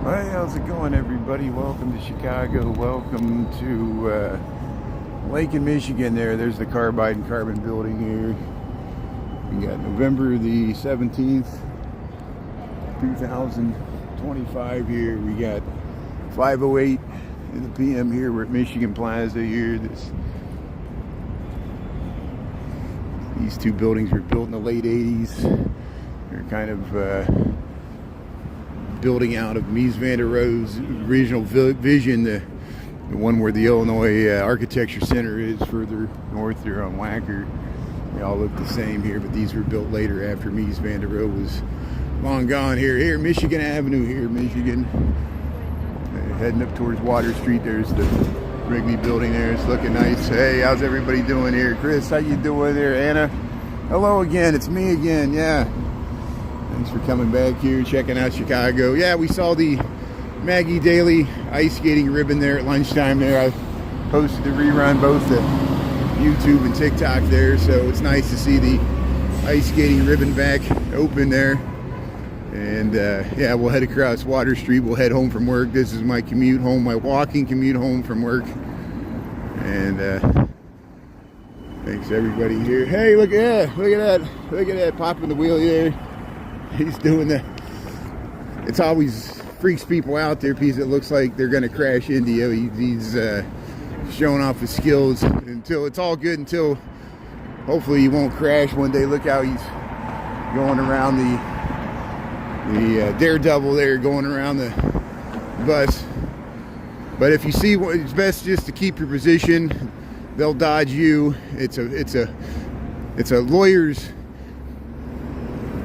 Hey, how's it going, everybody? Welcome to Chicago. Welcome to Lake in Michigan. There's the Carbide and Carbon building here. We got November the 17th, 2025 here. We got 5:08 in the PM here. We're at Michigan Plaza here. These two buildings were built in the late 80s. They're kind of building out of Mies van der Rohe's original vision, the one where the Illinois Architecture Center is further north there on Wacker. They all look the same here, but these were built later after Mies van der Rohe was long gone. Here, Michigan Avenue here, Michigan. Heading up towards Water Street, there's the Wrigley building there. It's looking nice. Hey, how's everybody doing here? Chris, how you doing there? Anna, hello again. It's me again, yeah. Thanks for coming back here, checking out Chicago. Yeah, we saw the Maggie Daly ice skating ribbon there at lunchtime there. I posted the rerun both at YouTube and TikTok there, so it's nice to see the ice skating ribbon back open there. And yeah, we'll head across Water Street. We'll head home from work. This is my commute home, my walking commute home from work. And thanks everybody here. Hey, look at that! Look at that! Popping the wheelie there. He's doing that. It's always freaks people out there because it looks like they're going to crash into you. He's showing off his skills until it's all good, until hopefully he won't crash one day. Look how he's going around the Daredevil there, going around the bus. But if you see, it's best just to keep your position. They'll dodge you. It's a lawyer's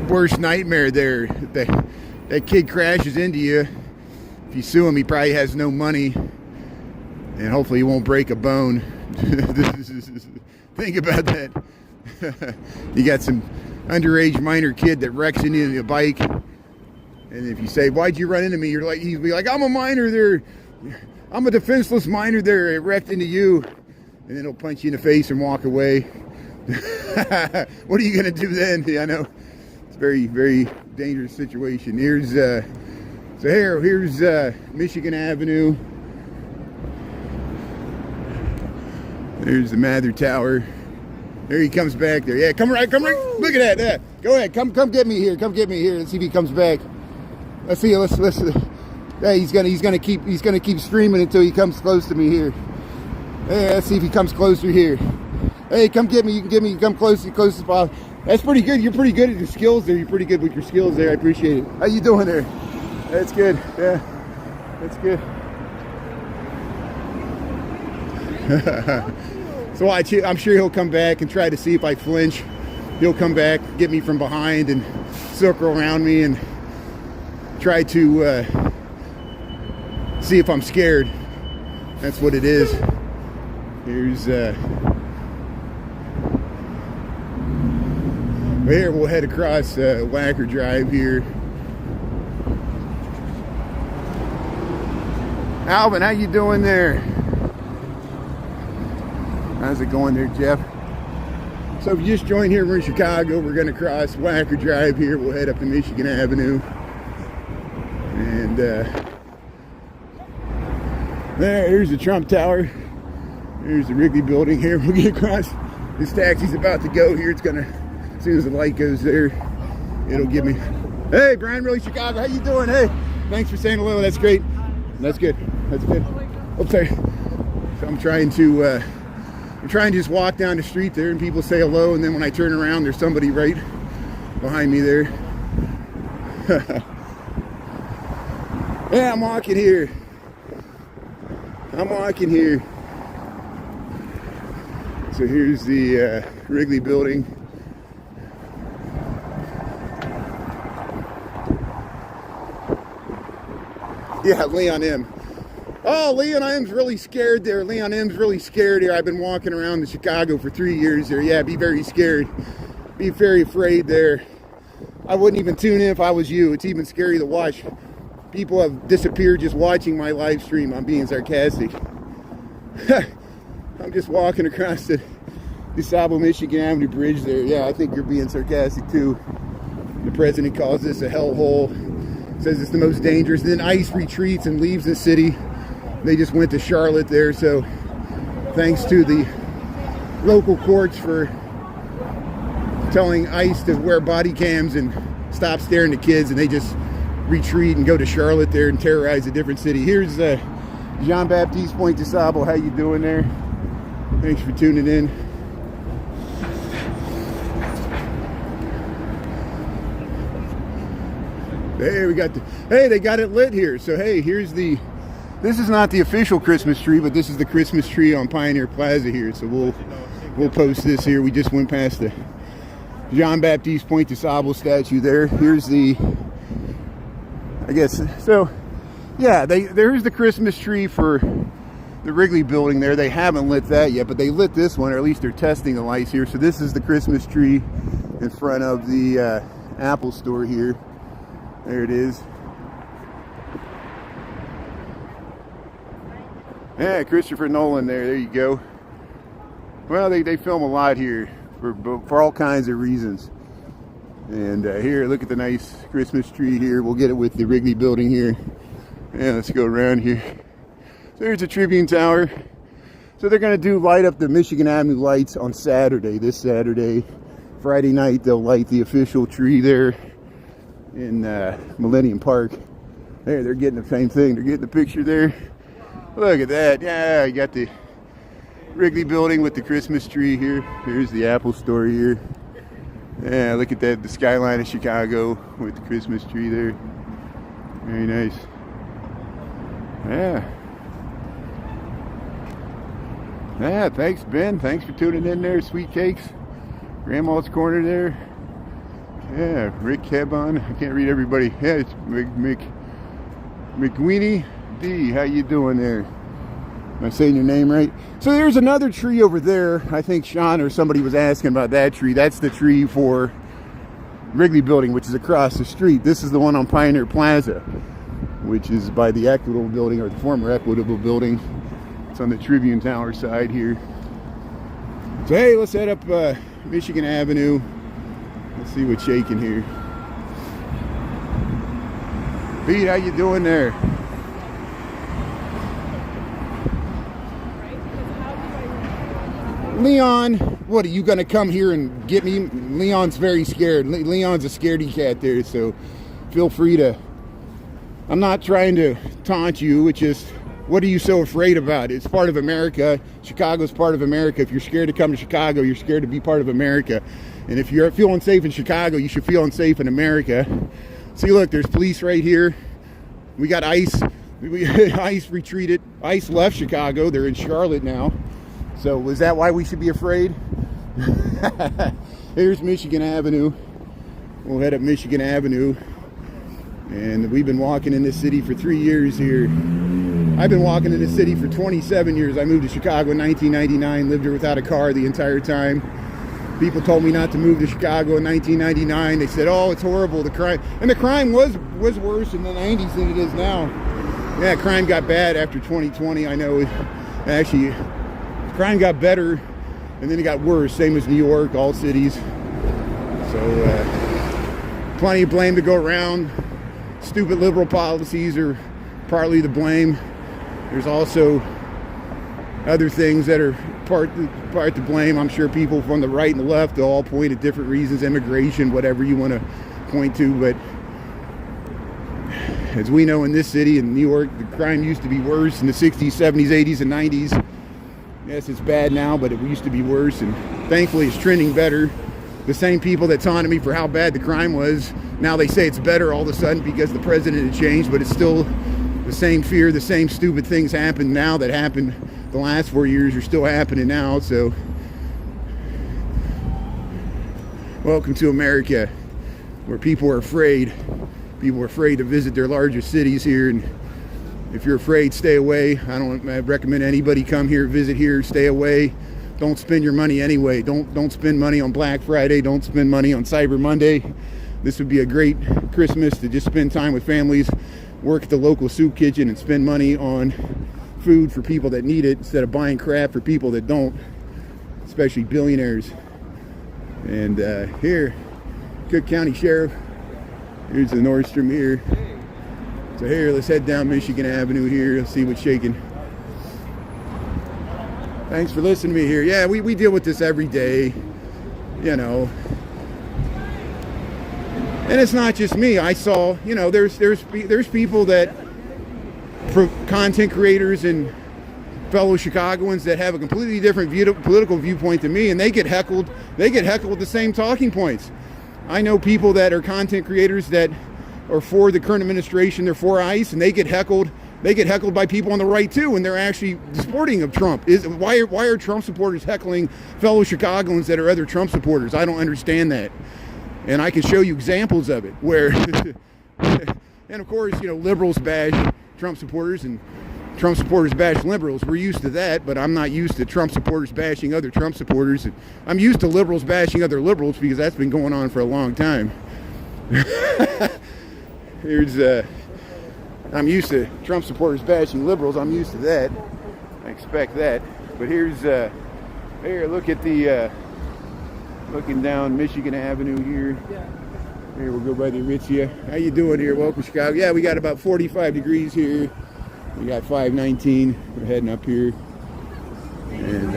worst nightmare there. That kid crashes into you. If you sue him, he probably has no money, and hopefully he won't break a bone. Think about that. You got some underage minor kid that wrecks into a bike, and if you say, "Why'd you run into me?" He'll be like, "I'm a minor there. I'm a defenseless minor there. It wrecked into you," and then he'll punch you in the face and walk away. What are you gonna do then? Yeah, I know. Very, very dangerous situation. Here's Michigan Avenue. There's the Mather Tower. There he comes back there. Yeah, come right. Look at that. Yeah. Go ahead. Come get me here. Let's see if he comes back. Let's see. Let's. Yeah, he's gonna keep streaming until he comes close to me here. Hey, let's see if he comes closer here. Hey, come get me. You can get me. Come close as possible. That's pretty good. You're pretty good at your skills there. You're pretty good with your skills there. I appreciate it. How you doing there? That's good. Yeah, that's good. So I'm sure he'll come back and try to see if I flinch. He'll come back, get me from behind, and circle around me and try to see if I'm scared. That's what it is. Here's here, we'll head across Wacker Drive here. Alvin, how you doing there? How's it going there, Jeff? So if you just joined here, we're in Chicago. We're going to cross Wacker Drive here. We'll head up to Michigan Avenue. And there's the Trump Tower. There's the Wrigley building here. We'll get across. This taxi's about to go here. It's going to... As soon as the light goes there, it'll give me. Hey, Brian, really Chicago, how you doing? Hey, thanks for saying hello. That's great. That's good. That's good. Oh, sorry. So I'm trying to just walk down the street there, and people say hello, and then when I turn around, there's somebody right behind me there. Yeah, I'm walking here. So here's the Wrigley building. Yeah, Leon M. Oh, Leon M's really scared there. Leon M's really scared here. I've been walking around in Chicago for 3 years there. Yeah, be very scared. Be very afraid there. I wouldn't even tune in if I was you. It's even scary to watch. People have disappeared just watching my live stream. I'm being sarcastic. I'm just walking across the DeSable, Michigan Avenue Bridge there. Yeah, I think you're being sarcastic too. The president calls this a hellhole. Says it's the most dangerous. Then ICE retreats and leaves the city. They just went to Charlotte there, so thanks to the local courts for telling ICE to wear body cams and stop staring at kids, and they just retreat and go to Charlotte there and terrorize a different city. Here's Jean-Baptiste Point de Sable. How you doing there? Thanks for tuning in. Hey, they got it lit here. So hey, this is not the official Christmas tree, but this is the Christmas tree on Pioneer Plaza here. So we'll post this here. We just went past the Jean-Baptiste Point de Sable statue there. Here's the, I guess, so yeah, there's the Christmas tree for the Wrigley building there. They haven't lit that yet, but they lit this one, or at least they're testing the lights here. So this is the Christmas tree in front of the Apple store here. There it is. Yeah, Christopher Nolan there you go. Well, they film a lot here for all kinds of reasons. And here, look at the nice Christmas tree here. We'll get it with the Wrigley building here. Yeah, let's go around here. So there's the Tribune Tower. So they're going to light up the Michigan Avenue lights on Saturday, this Saturday. Friday night, they'll light the official tree there in Millennium Park. There, they're getting the same thing. They're getting the picture there. Look at that. Yeah, you got the Wrigley building with the Christmas tree here. Here's the Apple store here. Yeah, look at that. The skyline of Chicago with the Christmas tree there. Very nice. Yeah. Yeah, thanks, Ben. Thanks for tuning in there. Sweet Cakes. Grandma's Corner there. Yeah, Rick Hebon. I can't read everybody. Yeah, it's McWeenie D. How you doing there? Am I saying your name right? So there's another tree over there. I think Sean or somebody was asking about that tree. That's the tree for Wrigley building, which is across the street. This is the one on Pioneer Plaza, which is by the Equitable building, or the former Equitable building. It's on the Tribune Tower side here. So hey, let's head up Michigan Avenue. Let's see what's shaking here. Pete, how you doing there? Leon, what, are you going to come here and get me? Leon's very scared. Leon's a scaredy cat there, so feel free to... I'm not trying to taunt you, it's just, what are you so afraid about? It's part of America. Chicago's part of America. If you're scared to come to Chicago, you're scared to be part of America. And if you're feeling safe in Chicago, you should feel unsafe in America. See, look, there's police right here. We got ICE. ICE retreated. ICE left Chicago. They're in Charlotte now. So is that why we should be afraid? Here's Michigan Avenue. We'll head up Michigan Avenue. And we've been walking in this city for 3 years here. I've been walking in this city for 27 years. I moved to Chicago in 1999, lived here without a car the entire time. People told me not to move to Chicago in 1999. They said, oh, it's horrible, the crime. And the crime was worse in the 90s than it is now. Yeah, crime got bad after 2020. I know, actually, crime got better and then it got worse. Same as New York, all cities. So, plenty of blame to go around. Stupid liberal policies are partly to blame. There's also other things that are part to blame. I'm sure people from the right and the left, they'll all point at different reasons, immigration, whatever you want to point to. But as we know, in this city, in New York, the crime used to be worse in the 60s, 70s, 80s, and 90s. Yes, it's bad now, but it used to be worse, and thankfully it's trending better. The same people that taunted me for how bad the crime was, now they say it's better all of a sudden because the president had changed, but it's still the same fear, the same stupid things happen now that happened the last 4 years are still happening now. So welcome to America, where people are afraid. People are afraid to visit their larger cities here, and if you're afraid, stay away. I don't recommend anybody come here, visit here, stay away. Don't spend your money anyway. Don't spend money on Black Friday. Don't spend money on Cyber Monday. This would be a great Christmas to just spend time with families, work at the local soup kitchen, and spend money on food for people that need it instead of buying crap for people that don't, especially billionaires. And here, Cook County Sheriff. Here's the Nordstrom here. So here, let's head down Michigan Avenue here. Let's see what's shaking. Thanks for listening to me here. Yeah, we deal with this every day, you know. And it's not just me. I saw, you know, there's people that, content creators and fellow Chicagoans that have a completely different political viewpoint than me, and they get heckled. They get heckled with the same talking points. I know people that are content creators that are for the current administration. They're for ICE, and they get heckled. They get heckled by people on the right too, and they're actually supporting of Trump. Why are Trump supporters heckling fellow Chicagoans that are other Trump supporters? I don't understand that. And I can show you examples of it where, and of course, you know, liberals bash Trump supporters and Trump supporters bash liberals. We're used to that, but I'm not used to Trump supporters bashing other Trump supporters. I'm used to liberals bashing other liberals because that's been going on for a long time. I'm used to Trump supporters bashing liberals. I'm used to that. I expect that. But here, look at the, looking down Michigan Avenue here. Here, we'll go by the Aritzia. How you doing here? Welcome to Chicago. Yeah, we got about 45 degrees here. We got 519. We're heading up here. And,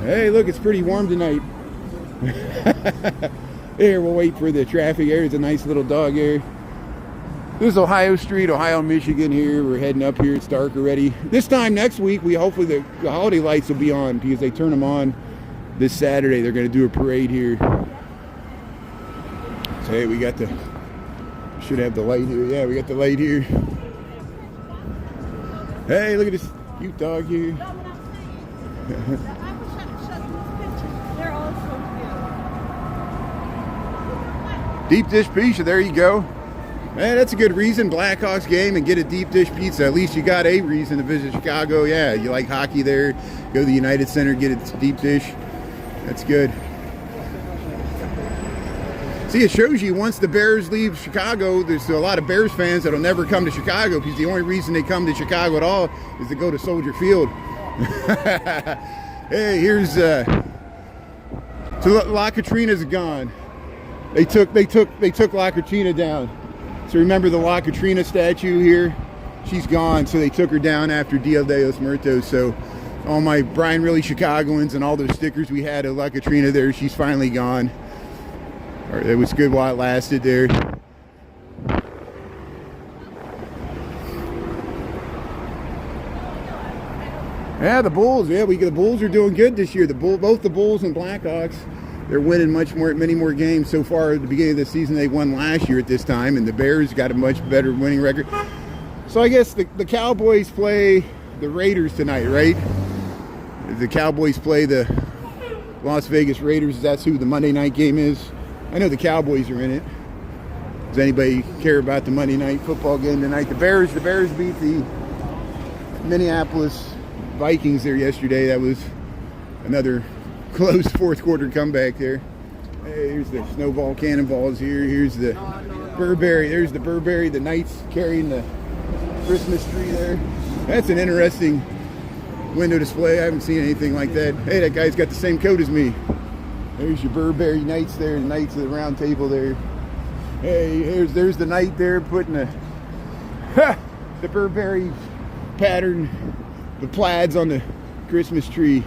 hey, look, it's pretty warm tonight. Here, we'll wait for the traffic. There's a nice little dog here. This is Ohio Street, Ohio, Michigan here. We're heading up here. It's dark already. This time next week, hopefully the holiday lights will be on because they turn them on this Saturday. They're going to do a parade here. So, hey, we should have the light here. Yeah, we got the light here. Hey, look at this cute dog here. They're all so cute. Deep dish pizza, there you go. Man, that's a good reason. Blackhawks game and get a deep dish pizza. At least you got a reason to visit Chicago. Yeah, you like hockey there. Go to the United Center, get a deep dish. That's good. See, it shows you once the Bears leave Chicago, there's a lot of Bears fans that'll never come to Chicago because the only reason they come to Chicago at all is to go to Soldier Field. Hey, here's so La Katrina's gone. They took La Katrina down. So remember the La Katrina statue here? She's gone. So they took her down after Dia de los Muertos. So all my Brian Really Chicagoans and all those stickers we had of La Katrina there, she's finally gone. It was good while it lasted there. Yeah, the Bulls. Yeah, the Bulls are doing good this year. Both the Bulls and Blackhawks, they're winning many more games so far. At the beginning of the season, they won last year at this time, and the Bears got a much better winning record. So I guess the Cowboys play the Raiders tonight, right? The Cowboys play the Las Vegas Raiders. That's who the Monday night game is. I know the Cowboys are in it. Does anybody care about the Monday night football game tonight? The Bears beat the Minneapolis Vikings there yesterday. That was another close fourth quarter comeback there. Hey, here's the snowball cannonballs here. Here's the Burberry. There's the Burberry. The Knights carrying the Christmas tree there. That's an interesting window display. I haven't seen anything like that. Hey, that guy's got the same coat as me. There's your Burberry Knights there, the Knights of the Round Table there. Hey, there's the Knight there putting the Burberry pattern, the plaids on the Christmas tree.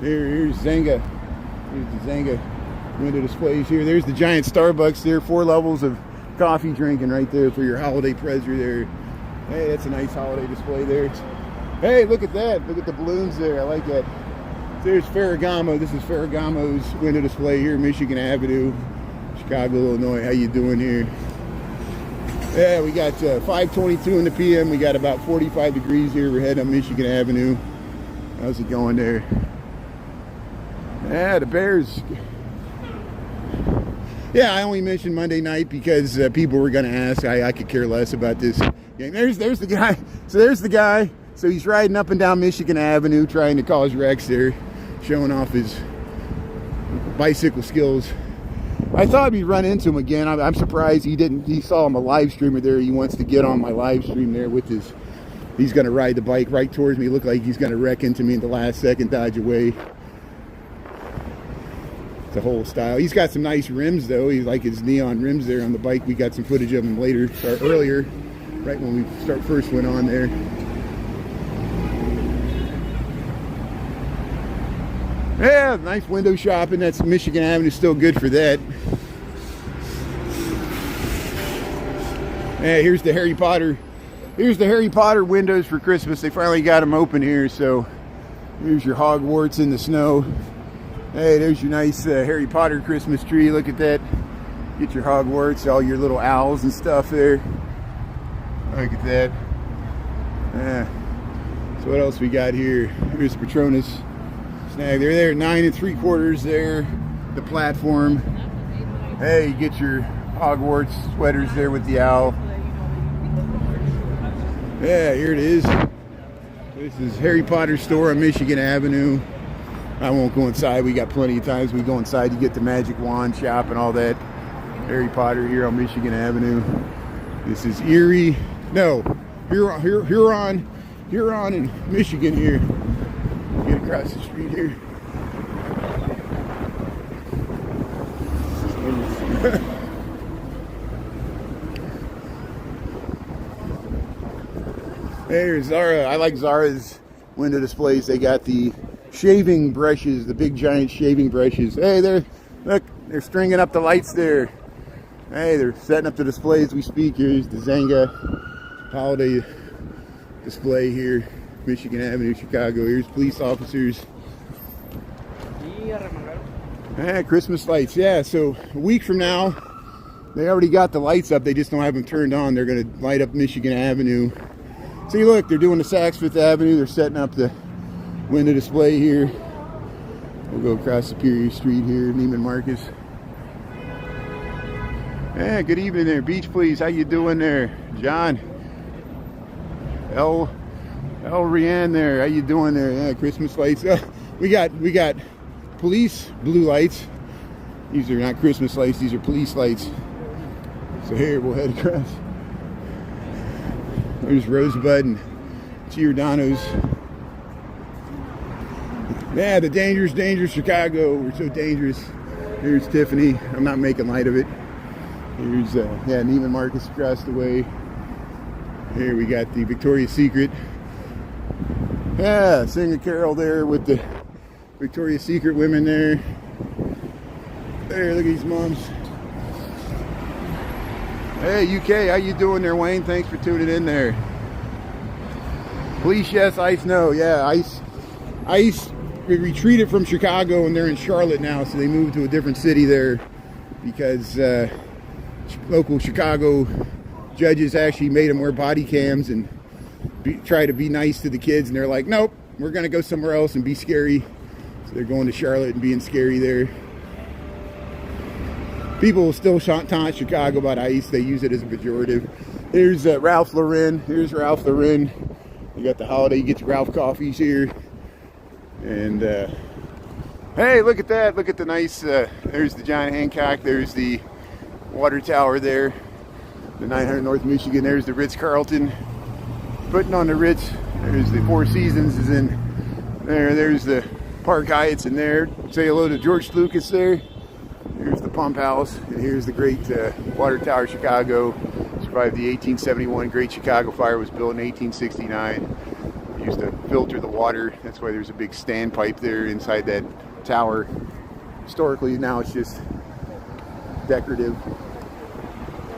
Here's Zanga. Here's the Zanga window displays here. There's the giant Starbucks there, 4 levels of coffee drinking right there for your holiday pleasure there. Hey, that's a nice holiday display there. Hey, look at that. Look at the balloons there. I like that. There's Ferragamo. This is Ferragamo's window display here, Michigan Avenue, Chicago, Illinois. How you doing here? Yeah, we got 5:22 in the PM. We got about 45 degrees here. We're heading up Michigan Avenue. How's it going there? Yeah, the Bears. Yeah, I only mentioned Monday night because people were going to ask. I could care less about this game. There's the guy. So there's the guy. So he's riding up and down Michigan Avenue trying to cause wrecks there, showing off his bicycle skills. I thought we'd run into him again. I'm surprised he didn't. He saw him a live streamer there. He wants to get on my live stream there with his. He's going to ride the bike right towards me. Look like he's going to wreck into me in the last second, dodge away. It's a whole style. He's got some nice rims though. He's like his neon rims there on the bike. We got some footage of him earlier. right when we first went on there. Yeah, nice window shopping. That's Michigan Avenue, still good for that. Yeah, here's the Harry Potter. Here's the Harry Potter windows for Christmas. They finally got them open here, so here's your Hogwarts in the snow. Hey, there's your nice Harry Potter Christmas tree. Look at that. Get your Hogwarts, all your little owls and stuff there. Look at that. Yeah. So what else we got here? Here's Patronus snag. They're there at 9 3/4 there. The platform. Hey, you get your Hogwarts sweaters there with the owl. Yeah, here it is. This is Harry Potter store on Michigan Avenue. I won't go inside. We got plenty of times we go inside to get the magic wand shop and all that. Harry Potter here on Michigan Avenue. This is Erie. No, Huron in Michigan here. Get across the street here. There's Zara. I like Zara's window displays. They got the shaving brushes, the big giant shaving brushes. Hey, look, they're stringing up the lights there. Hey, they're setting up the display as we speak. Here's the Zanga holiday display here, Michigan Avenue, Chicago. Here's police officers. Yeah, Christmas lights. Yeah, so a week from now, they already got the lights up. They just don't have them turned on. They're going to light up Michigan Avenue. See, look, they're doing the Saks Fifth Avenue. They're setting up the window display here. We'll go across Superior Street here, Neiman Marcus. Yeah, good evening there. Beach, please. How you doing there, John? El Rian there. How you doing there? Yeah, Christmas lights. We got police blue lights. These are not Christmas lights. These are police lights. So here we'll head across. There's Rosebud and Giordano's. Yeah, the dangerous Chicago. We're so dangerous. Here's Tiffany. I'm not making light of it. Here's Neiman Marcus across the way. Here we got the Victoria's Secret. Yeah, sing a carol there with the Victoria's Secret women there. There, look at these moms. Hey, UK, how you doing there, Wayne? Thanks for tuning in there. Police, yes. ICE, no. Yeah, ICE retreated from Chicago, and they're in Charlotte now, so they moved to a different city there because local Chicago judges actually made them wear body cams and try to be nice to the kids, and they're like, nope, we're going to go somewhere else and be scary. So they're going to Charlotte and being scary there. People will still taunt Chicago about ICE. They use it as a pejorative. Here's Ralph Lauren. Here's Ralph Lauren. You got the holiday. You get your Ralph coffees here. And hey, look at that. Look at the nice, there's the John Hancock. There's the water tower there. The 900 North Michigan. There's the Ritz-Carlton. Putting on the Ritz. There's the Four Seasons is in there. There's the Park Hyatt's in there. Say hello to George Lucas there. Here's the Pump House, and here's the great water tower, Chicago. Survived the 1871 Great Chicago Fire. Was built in 1869. Used to filter the water. That's why there's a big standpipe there inside that tower. Historically, now it's just decorative.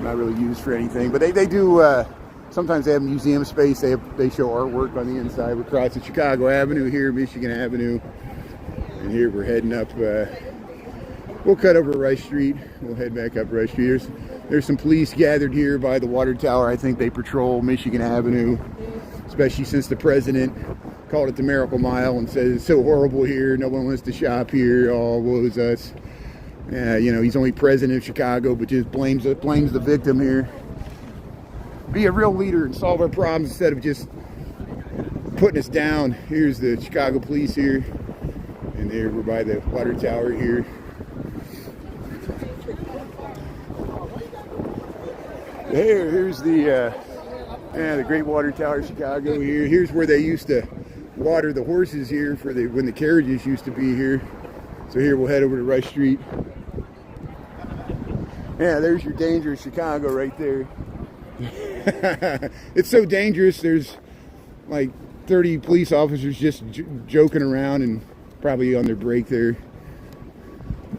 Not really used for anything, but they do. Sometimes they have museum space. They show artwork on the inside. We're crossing Chicago Avenue here, Michigan Avenue, and here we're heading up. We'll cut over Rush Street. We'll head back up Rush Street. There's some police gathered here by the water tower. I think they patrol Michigan Avenue, especially since the president called it the Miracle Mile and says it's so horrible here. No one wants to shop here. Oh, woe is us. You know, he's only president of Chicago, but just blames the victim here. Be a real leader and solve our problems instead of just putting us down. Here's the Chicago police here, and there we're by the water tower here. Here's the Great Water Tower, Chicago here. Here's where they used to water the horses here when the carriages used to be here. So here we'll head over to Rush Street. Yeah, there's your dangerous Chicago right there. It's so dangerous. There's like 30 police officers just joking around and probably on their break there.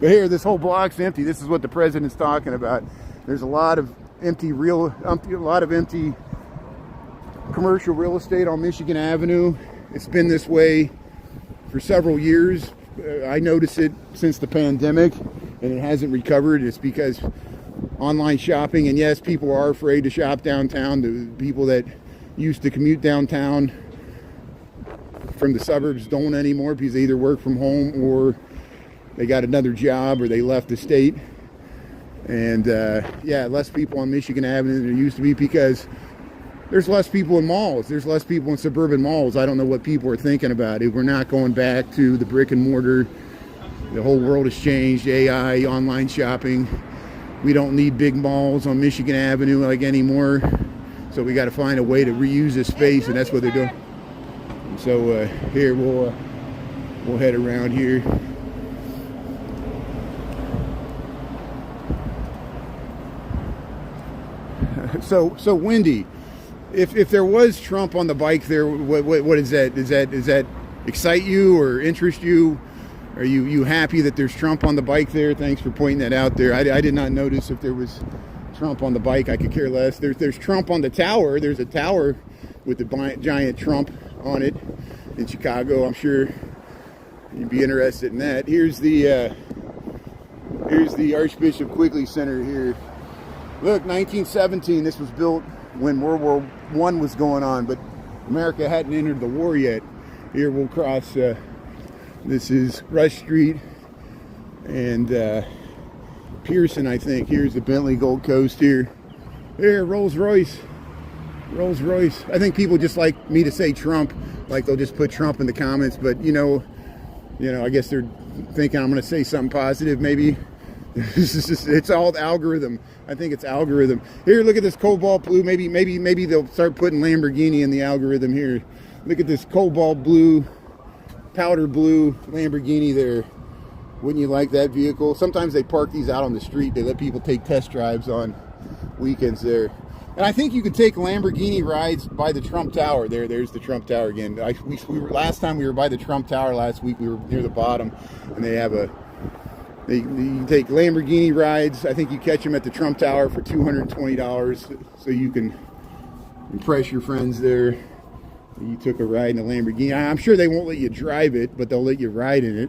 But here, this whole block's empty. This is what the president's talking about. There's a lot of empty commercial real estate on Michigan Avenue. It's been this way for several years. I noticed it since the pandemic, and it hasn't recovered. It's because online shopping, and yes, people are afraid to shop downtown. The people that used to commute downtown from the suburbs don't anymore because they either work from home or they got another job or they left the state. And yeah, less people on Michigan Avenue than there used to be because there's less people in malls. There's less people in suburban malls. I don't know what people are thinking about it. We're not going back to the brick and mortar. The whole world has changed. AI, online shopping. We don't need big malls on Michigan Avenue like anymore. So we got to find a way to reuse this space, and that's what they're doing. So here we'll head around here. So Wendy, if there was Trump on the bike there, what is that? Does that excite you or interest you? Are you happy that there's Trump on the bike there? Thanks for pointing that out there. I did not notice if there was Trump on the bike. I could care less. There's Trump on the tower. There's a tower with the giant Trump on it in Chicago. I'm sure you'd be interested in that. Here's the Archbishop Quigley Center here. Look, 1917. This was built when World War I was going on, but America hadn't entered the war yet. Here we'll cross. This is Rush Street and Pearson, I think. Here's the Bentley Gold Coast here. There, Rolls Royce. Rolls Royce. I think people just like me to say Trump, like they'll just put Trump in the comments, but you know, I guess they're thinking I'm going to say something positive, maybe. It's all algorithm. I think it's algorithm. Here, look at this cobalt blue. Maybe they'll start putting Lamborghini in the algorithm here. Look at this cobalt blue, powder blue Lamborghini there. Wouldn't you like that vehicle? Sometimes they park these out on the street. They let people take test drives on weekends there. And I think you could take Lamborghini rides by the Trump Tower. There's the Trump Tower again. Last time we were by the Trump Tower last week, we were near the bottom, and they have you can take Lamborghini rides. I think you catch them at the Trump Tower for $220, so you can impress your friends there. You took a ride in a Lamborghini. I'm sure they won't let you drive it, but they'll let you ride in it.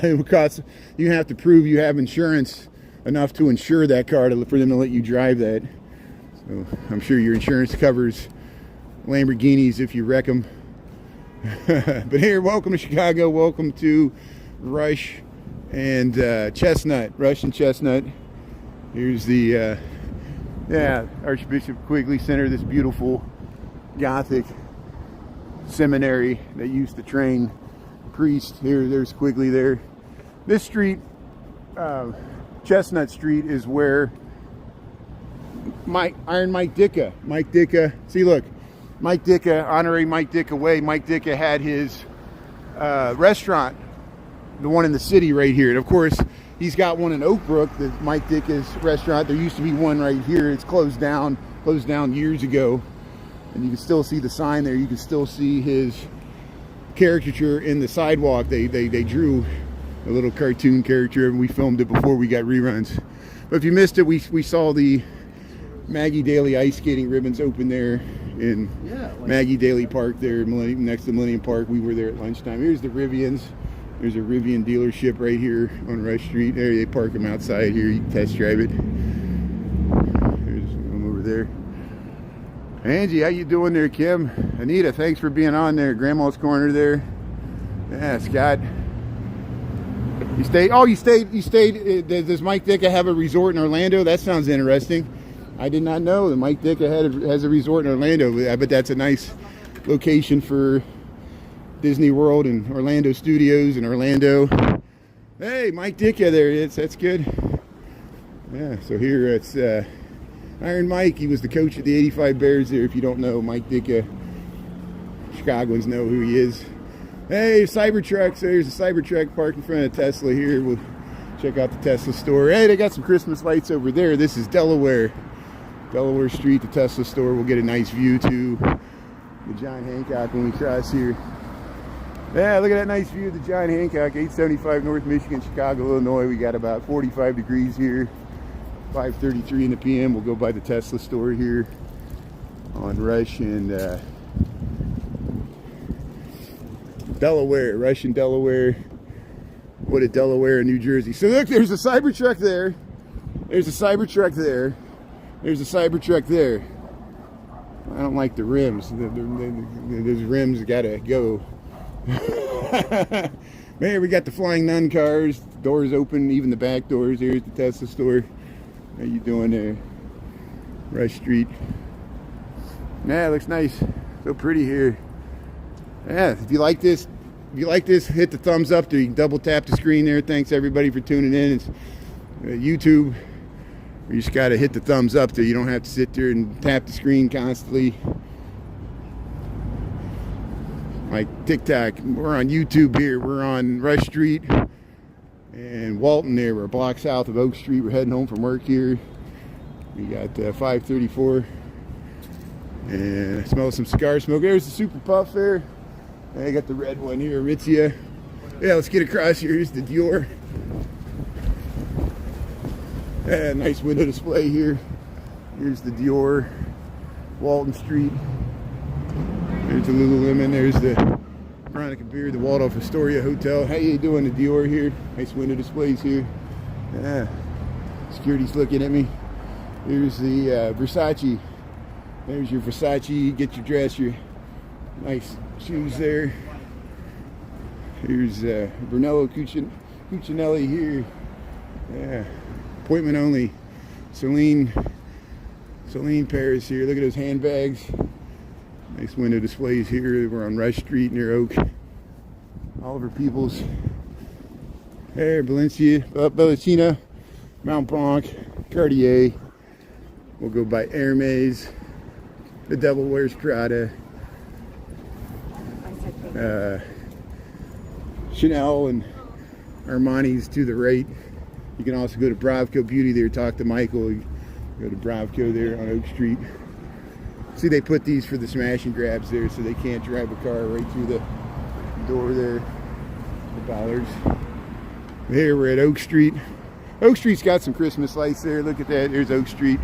It will cost, you have to prove you have insurance enough to insure that car for them to let you drive that. So I'm sure your insurance covers Lamborghinis if you wreck them. But here, welcome to Chicago. Welcome to Rush and Chestnut. Rush and Chestnut. Here's the Archbishop Quigley Center. This beautiful Gothic seminary that used to train priests. There's Quigley there. This street, Chestnut Street, is where Iron Mike Ditka. See, look, Mike Ditka, honoring Mike Ditka Way. Mike Ditka had his restaurant, the one in the city right here. And of course, he's got one in Oak Brook, the Mike Ditka's restaurant. There used to be one right here. It's closed down years ago. And you can still see the sign there. You can still see his caricature in the sidewalk. They drew a little cartoon character, and we filmed it before we got reruns. But if you missed it, we saw the Maggie Daley ice skating ribbons open there in Maggie Daley Park there, next to Millennium Park. We were there at lunchtime. Here's the Rivians. There's a Rivian dealership right here on Rush Street. There, they park them outside here. You can test drive it. There's one over there. Angie, how you doing there, Kim? Anita, thanks for being on there. Grandma's Corner there. Yeah, Scott. You stayed. Does Mike Ditka have a resort in Orlando? That sounds interesting. I did not know that Mike Ditka has a resort in Orlando. I bet that's a nice location for Disney World and Orlando Studios in Orlando. Hey, Mike Ditka there. That's good. Yeah, so here it's Iron Mike. He was the coach of the 85 Bears there. If you don't know Mike Ditka, Chicagoans know who he is. Hey, Cybertruck. So there's a Cybertruck parked in front of Tesla here. We'll check out the Tesla store. Hey, they got some Christmas lights over there. This is Delaware. Delaware Street, the Tesla store. We'll get a nice view to the John Hancock when we cross here. Yeah, look at that nice view of the John Hancock, 875 North Michigan, Chicago, Illinois. We got about 45 degrees here, 5:33 in the PM. We'll go by the Tesla store here on Rush and Delaware, Rush and Delaware. What a Delaware and New Jersey. So look, there's a Cybertruck there. There's a Cybertruck there. There's a Cybertruck there. I don't like the rims. Those rims gotta go. Man, we got the Flying Nun cars. Doors open, even the back doors. Here's the Tesla store. How you doing there? Rush Street. Yeah, it looks nice. So pretty here. Yeah, if you like this, hit the thumbs up there. You can double tap the screen there. Thanks everybody for tuning in. It's YouTube. You just got to hit the thumbs up there. You don't have to sit there and tap the screen constantly. Like TikTok, we're on YouTube here. We're on Rush Street and Walton there. We're a block south of Oak Street. We're heading home from work here. We got 534. And I smell some cigar smoke. There's the Super Puff there. I got the red one here, Aritzia. Yeah, let's get across here. Here's the Dior. Yeah, nice window display here. Here's the Dior, Walton Street. There's the Lululemon. There's the Veronica Beer, the Waldorf Astoria Hotel. How you doing, the Dior here? Nice window displays here. Yeah, security's looking at me. Here's the Versace. There's your Versace. Get your dress, your nice shoes there. Here's Brunello Cucinelli here. Yeah, appointment only. Celine Paris here. Look at those handbags. Nice window displays here. We're on Rush Street near Oak. Oliver Peoples. There, Balenciaga, Mount Blanc, Cartier. We'll go by Hermes. The Devil Wears Prada. Chanel and Armani's to the right. You can also go to Bravco Beauty there, talk to Michael. You go to Bravco there on Oak Street. See, they put these for the smash and grabs there so they can't drive a car right through the door there. The bollards. Here we're at Oak Street. Oak Street's got some Christmas lights there. Look at that. There's Oak Street.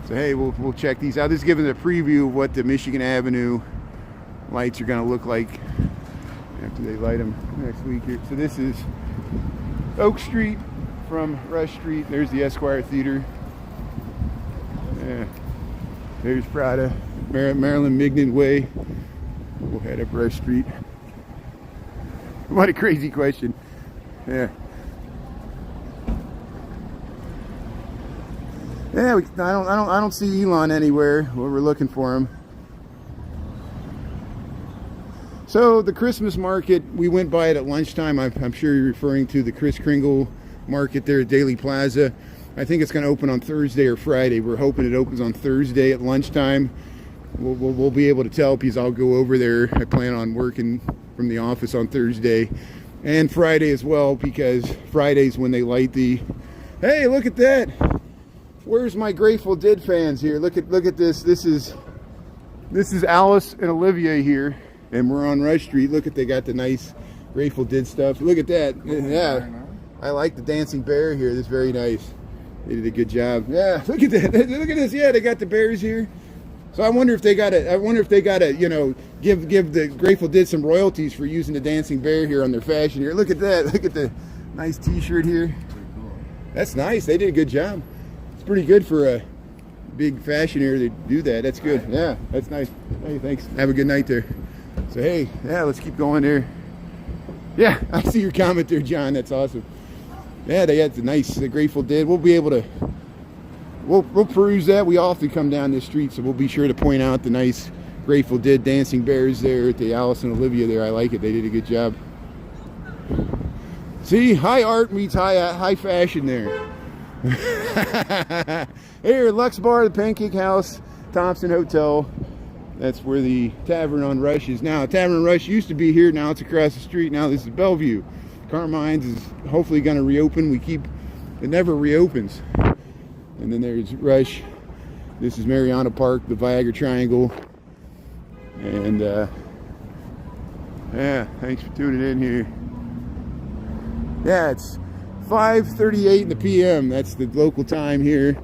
So hey, we'll check these out. This is giving a preview of what the Michigan Avenue lights are going to look like after they light them next week here. So this is Oak Street from Rush Street. There's the Esquire Theater. Yeah. There's Prada, Maryland Mignon Way. We'll head up Rush Street. What a crazy question. Yeah. Yeah, I don't see Elon anywhere where we're looking for him. So the Christmas market, we went by it at lunchtime. I'm sure you're referring to the Kris Kringle market there at Daily Plaza. I think it's going to open on Thursday or Friday. We're hoping it opens on Thursday at lunchtime. We'll be able to tell because I'll go over there. I plan on working from the office on Thursday and Friday as well, because Friday's when they light the... Hey, look at that! Where's my Grateful Dead fans here? Look at this. This is Alice and Olivia here, and we're on Rush Street. Look at, they got the nice Grateful Dead stuff. Look at that. Yeah, I like the dancing bear here. This is very nice. They did a good job. Yeah, look at that. Look at this. Yeah, they got the bears here. So I wonder if they got to, you know, give the Grateful Dead some royalties for using the dancing bear here on their fashion here. Look at that. Look at the nice T-shirt here. That's nice. They did a good job. It's pretty good for a big fashion here to do that. That's good. Yeah, that's nice. Hey, thanks. Have a good night there. So hey, yeah, let's keep going there. Yeah, I see your comment there, John. That's awesome. Yeah, they had the Grateful Dead. We'll be able to, we'll peruse that. We often come down this street, so we'll be sure to point out the nice Grateful Dead dancing bears there at the Alice and Olivia there. I like it. They did a good job. See, high art meets high fashion there. Here, Lux Bar, the Pancake House, Thompson Hotel. That's where the Tavern on Rush is now. Tavern on Rush used to be here. Now it's across the street. Now this is Bellevue. Carmine's is hopefully going to reopen. It never reopens. And then there's Rush. This is Mariana Park, the Viagra Triangle. And yeah, thanks for tuning in here. Yeah, it's 5:38 in the PM. That's the local time here.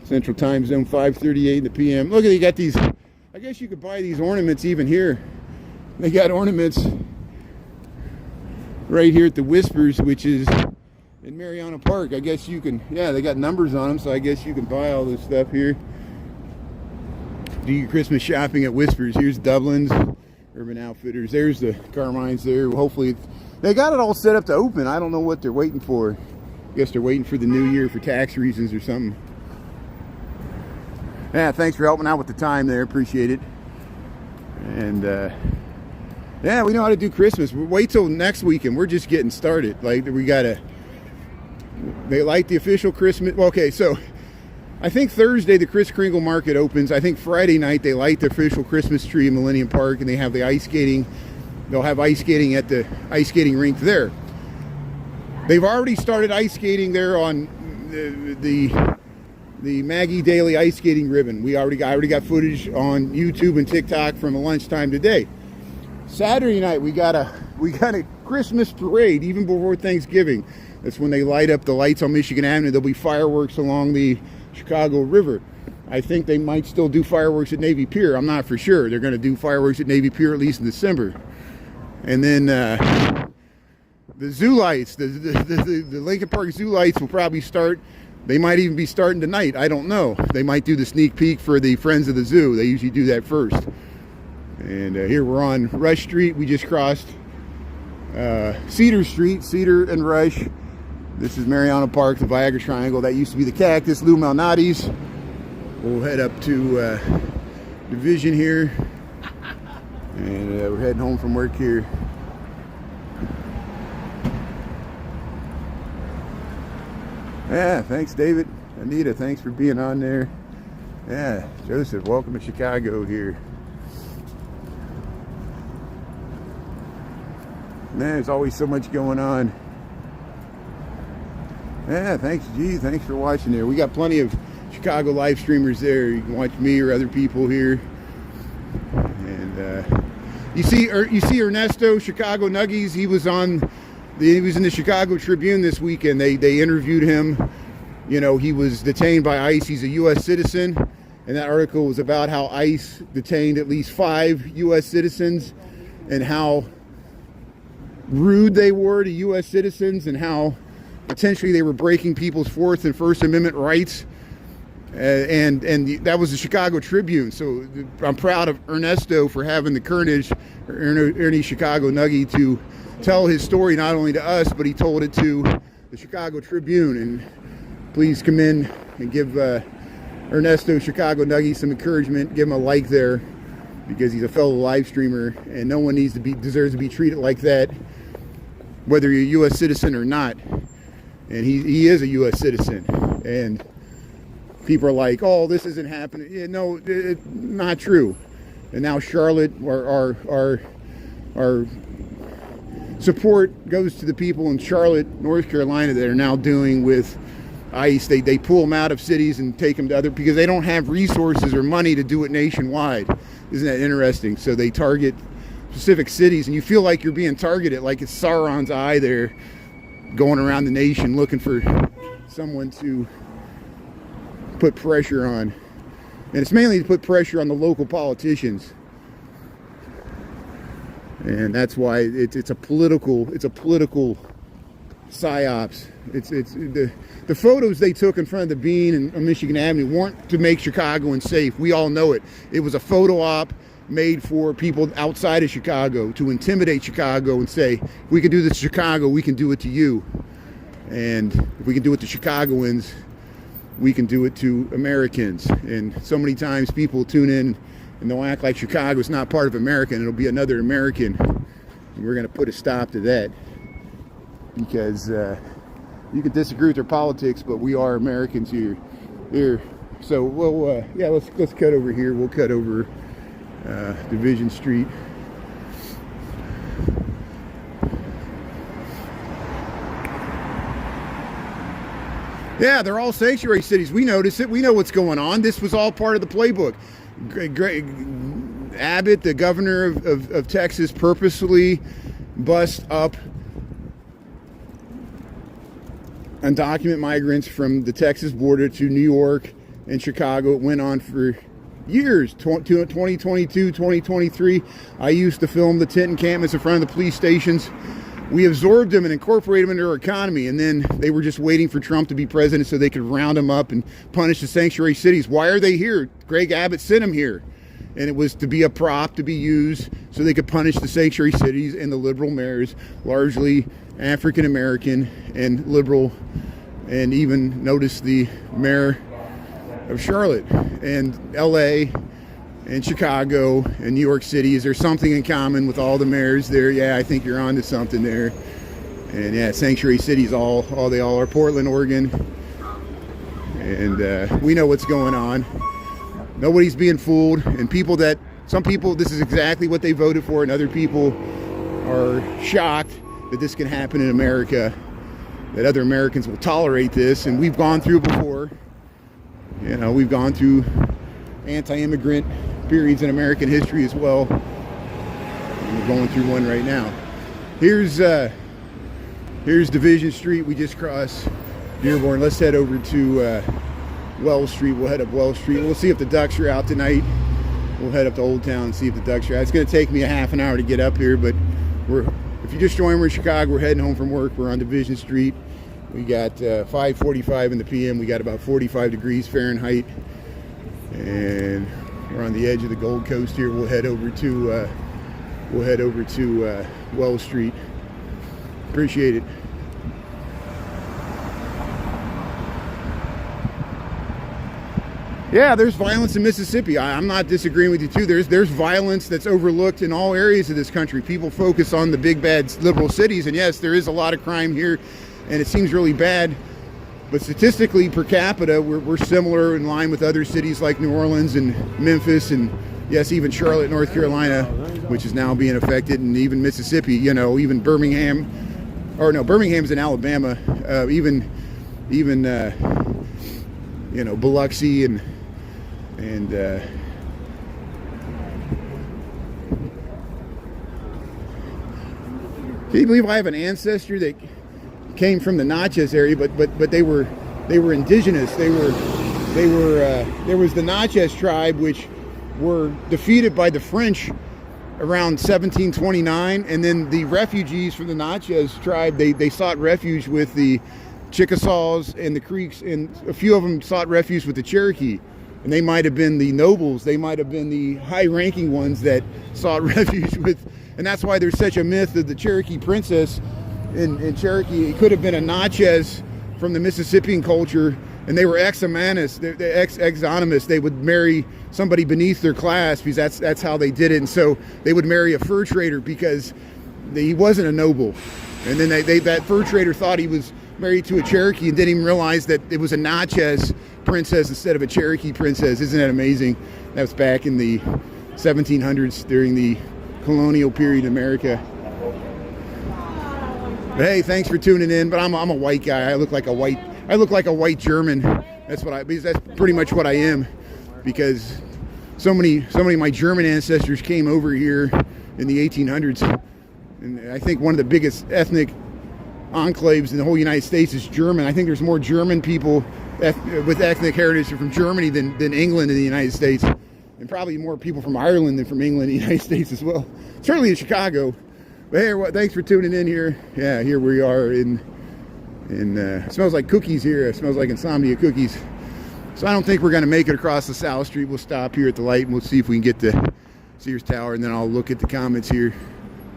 Central Time Zone, 5:38 in the PM. Look at, you got these, I guess you could buy these ornaments even here. They got ornaments right here at the Whispers, which is in Mariana Park. I guess you can, yeah, they got numbers on them, so I guess you can buy all this stuff here. Do your Christmas shopping at Whispers. Here's Dublin's, Urban Outfitters. There's the Carmine's there. Hopefully, they got it all set up to open. I don't know what they're waiting for. I guess they're waiting for the new year for tax reasons or something. Yeah, thanks for helping out with the time there. Appreciate it. And yeah, we know how to do Christmas. Wait till next weekend. We're just getting started. Like, we gotta, they light the official Christmas. Well, okay, so I think Thursday the Kris Kringle Market opens. I think Friday night they light the official Christmas tree in Millennium Park, and they have the ice skating. They'll have ice skating at the ice skating rink there. They've already started ice skating there on the Maggie Daily ice skating ribbon. I already got footage on YouTube and TikTok from a lunchtime today. Saturday night we got a Christmas parade even before Thanksgiving. That's when they light up the lights on Michigan Avenue. There'll be fireworks along the Chicago River. I think they might still do fireworks at Navy Pier. I'm not for sure. They're going to do fireworks at Navy Pier at least in December. And then the zoo lights, the Lincoln Park zoo lights will probably start. They might even be starting tonight. I don't know. They might do the sneak peek for the Friends of the Zoo. They usually do that first. And here we're on Rush Street. We just crossed Cedar Street, Cedar and Rush. This is Mariana Park, the Viagra Triangle. That used to be the Cactus, Lou Malnati's. We'll head up to Division here. And we're heading home from work here. Yeah, thanks, David. Anita, thanks for being on there. Yeah, Joseph, welcome to Chicago here. Man, there's always so much going on. Yeah, thanks, G. Thanks for watching there. We got plenty of Chicago live streamers there. You can watch me or other people here. And you see Ernesto, Chicago Nuggies. He was in the Chicago Tribune this weekend. They interviewed him. You know, he was detained by ICE. He's a U.S. citizen. And that article was about how ICE detained at least 5 U.S. citizens and how rude they were to U.S. citizens and how potentially they were breaking people's Fourth and First Amendment rights. And that was the Chicago Tribune. So I'm proud of Ernesto for having the courage, Ernie Chicago Nuggie, to tell his story not only to us, but he told it to the Chicago Tribune. And please come in and give Ernesto Chicago Nuggie some encouragement. Give him a like there, because he's a fellow live streamer, and no one deserves to be treated like that, whether you're a U.S. citizen or not. And he is a U.S. citizen. And people are like, oh, this isn't happening. Yeah, no, not true. And now Charlotte, our support goes to the people in Charlotte, North Carolina, that are now dealing with ICE. They pull them out of cities and take them to other, because they don't have resources or money to do it nationwide. Isn't that interesting? So they target specific cities, and you feel like you're being targeted, like it's Sauron's eye there, going around the nation looking for someone to put pressure on. And it's mainly to put pressure on the local politicians. And that's why it's a political psyops. It's the photos they took in front of the Bean and on Michigan Avenue weren't to make Chicagoans safe. We all know it. It was a photo op made for people outside of Chicago to intimidate Chicago and say, if we can do this to Chicago, we can do it to you. And if we can do it to Chicagoans, we can do it to Americans. And so many times people tune in and they'll act like Chicago's not part of America, and it'll be another American. And we're going to put a stop to that, because you can disagree with their politics, but we are Americans here. So we'll let's cut over here. We'll cut over Division Street. Yeah, they're all sanctuary cities. We notice it. We know what's going on. This was all part of the playbook. Abbott, the governor of Texas, purposely bust up undocumented migrants from the Texas border to New York and Chicago. It went on for years, 2022, 2023. I used to film the tent encampments in front of the police stations. We absorbed them and incorporated them into our economy, and then they were just waiting for Trump to be president so they could round them up and punish the sanctuary cities. Why are they here? Greg Abbott sent them here, and it was to be a prop to be used so they could punish the sanctuary cities and the liberal mayors, largely African American and liberal, and even notice the mayor of Charlotte and LA and Chicago and New York City. Is there something in common with all the mayors there? Yeah, I think you're onto something there. And yeah, sanctuary cities, they all are. Portland, Oregon, and we know what's going on. Nobody's being fooled, and some people, this is exactly what they voted for, and other people are shocked that this can happen in America, that other Americans will tolerate this. And we've gone through before. You know, we've gone through anti-immigrant periods in American history as well. And we're going through one right now. Here's Division Street. We just crossed Dearborn. Let's head over to Wells Street. We'll head up Wells Street. We'll see if the ducks are out tonight. We'll head up to Old Town and see if the ducks are out. It's going to take me a half an hour to get up here, but if you just joined, we're in Chicago. We're heading home from work. We're on Division Street. We got 5:45 in the PM. We got about 45 degrees Fahrenheit, and we're on the edge of the Gold Coast here. We'll head over to Wells Street. Appreciate it. Yeah, there's violence in Mississippi. I'm not disagreeing with you too. There's violence that's overlooked in all areas of this country. People focus on the big bad liberal cities, and yes, there is a lot of crime here, and it seems really bad. But statistically, per capita, we're similar, in line with other cities like New Orleans and Memphis, and yes, even Charlotte, North Carolina, which is now being affected, and even Mississippi. You know, even Birmingham's in Alabama. Even Biloxi and can you believe I have an ancestor that came from the Natchez area, but they were indigenous. There was the Natchez tribe, which were defeated by the French around 1729, and then the refugees from the Natchez tribe, they sought refuge with the Chickasaws and the Creeks, and a few of them sought refuge with the Cherokee. And they might have been the nobles, they might have been the high-ranking ones that sought refuge with, and that's why there's such a myth of the Cherokee princess in Cherokee. It could have been a Natchez from the Mississippian culture, and they were exonymous. They would marry somebody beneath their class because that's how they did it. And so they would marry a fur trader because he wasn't a noble. And then that fur trader thought he was married to a Cherokee and didn't even realize that it was a Natchez princess instead of a Cherokee princess. Isn't that amazing? That was back in the 1700s during the colonial period in America. But hey, thanks for tuning in. But I'm a white guy. I look like a white German. That's pretty much what I am, because so many of my German ancestors came over here in the 1800s, and I think one of the biggest ethnic enclaves in the whole United States is German. I think there's more German people with ethnic heritage from Germany than England in the United States, and probably more people from Ireland than from England in the United States as well. Certainly in Chicago. But hey, thanks for tuning in here. Yeah, here we are it smells like cookies here. It smells like insomnia cookies. So I don't think we're going to make it across the South Street. We'll stop here at the light and we'll see if we can get to Sears Tower, and then I'll look at the comments here.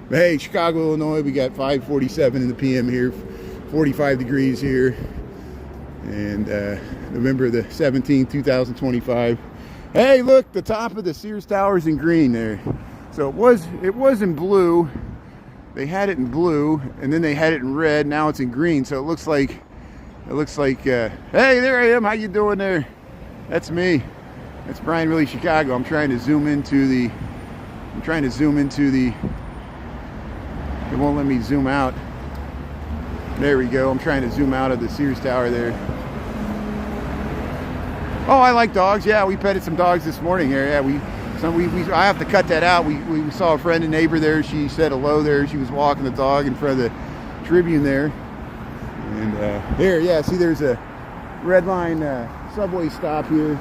But hey, Chicago, Illinois, we got 5:47 in the PM here, 45 degrees here, and November the 17th, 2025. Hey, look, the top of the Sears Tower is in green there. So it was in blue. They had it in blue, and then they had it in red. Now it's in green. So it looks like. Hey, there I am. How you doing there? That's me. That's Brian Really Chicago. I'm trying to zoom into the. It won't let me zoom out. There we go. I'm trying to zoom out of the Sears Tower there. Oh, I like dogs. Yeah, we petted some dogs this morning here. Yeah, I have to cut that out. We saw a friend and neighbor there. She said hello there. She was walking the dog in front of the Tribune there. And here, yeah, see, there's a Red Line subway stop here.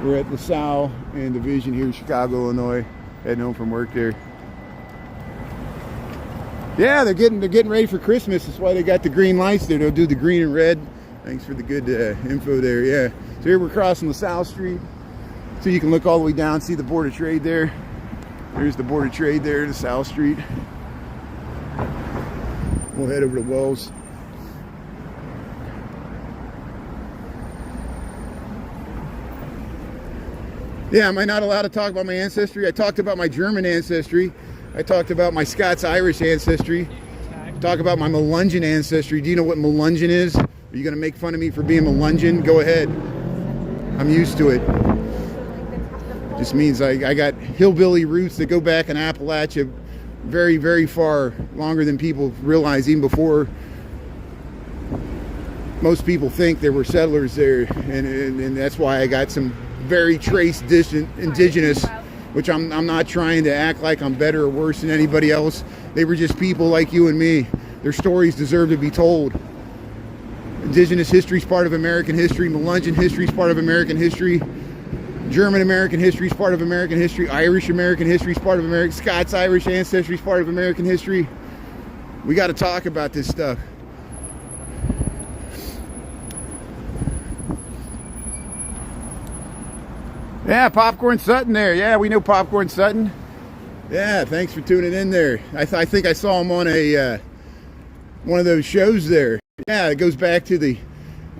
We're at LaSalle and Division here in Chicago, Illinois. Heading home from work there. Yeah, they're getting ready for Christmas. That's why they got the green lights there. They'll do the green and red. Thanks for the good info there. Yeah. So here we're crossing LaSalle Street. So you can look all the way down, see the Board of Trade there. There's the Board of Trade there, LaSalle Street. We'll head over to Wells. Yeah, am I not allowed to talk about my ancestry? I talked about my German ancestry. I talked about my Scots-Irish ancestry. Talk about my Melungeon ancestry. Do you know what Melungeon is? Are you going to make fun of me for being Melungeon? Go ahead. I'm used to it. It just means I got hillbilly roots that go back in Appalachia very, very far, longer than people realize, even before most people think there were settlers there. And that's why I got some very trace indigenous, which I'm not trying to act like I'm better or worse than anybody else. They were just people like you and me. Their stories deserve to be told. Indigenous history is part of American history. Melungeon history is part of American history. German American history is part of American history. Irish American history is part of American. Scots-Irish ancestry is part of American history. We got to talk about this stuff. Yeah, Popcorn Sutton there. Yeah, we know Popcorn Sutton. Yeah, thanks for tuning in there. I think I saw him on a one of those shows there. Yeah, it goes back to the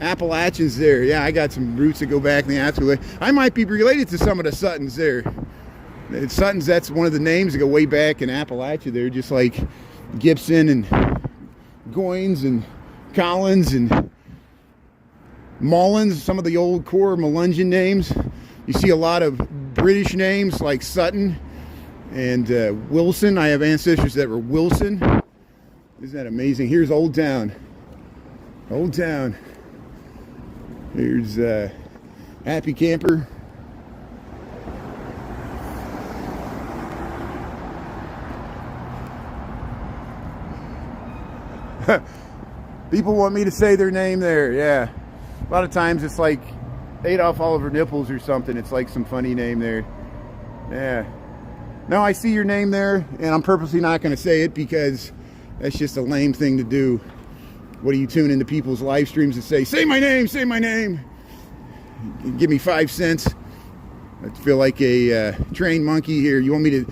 Appalachians there. Yeah, I got some roots that go back in the Appalachians. I might be related to some of the Suttons there. Suttons, that's one of the names that go way back in Appalachia there, just like Gibson and Goins and Collins and Mullins, some of the old core Melungeon names. You see a lot of British names like Sutton and Wilson. I have ancestors that were Wilson. Isn't that amazing? Here's Old Town. Old Town. Here's Happy Camper. People want me to say their name there. Yeah. A lot of times it's like Adolf Oliver Nipples or something. It's like some funny name there. Yeah. No, I see your name there, and I'm purposely not going to say it because that's just a lame thing to do. What do you tune into people's live streams and say my name, say my name? Give me 5 cents. I feel like a trained monkey here. You want me to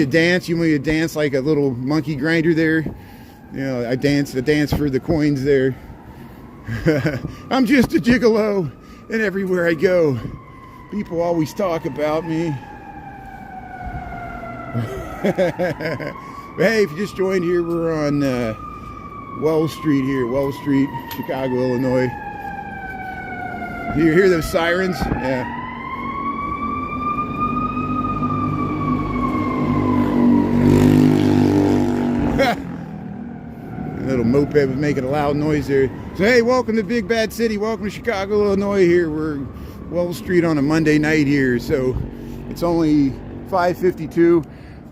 dance? You want me to dance like a little monkey grinder there? You know, I dance for the coins there. I'm just a gigolo, and everywhere I go, people always talk about me. Hey, if you just joined here, we're on Wells Street here, Wells Street, Chicago, Illinois. You hear those sirens? Yeah. A little moped was making a loud noise there. So hey, welcome to Big Bad City. Welcome to Chicago, Illinois here. We're Wells Street on a Monday night here. So it's only 5:52.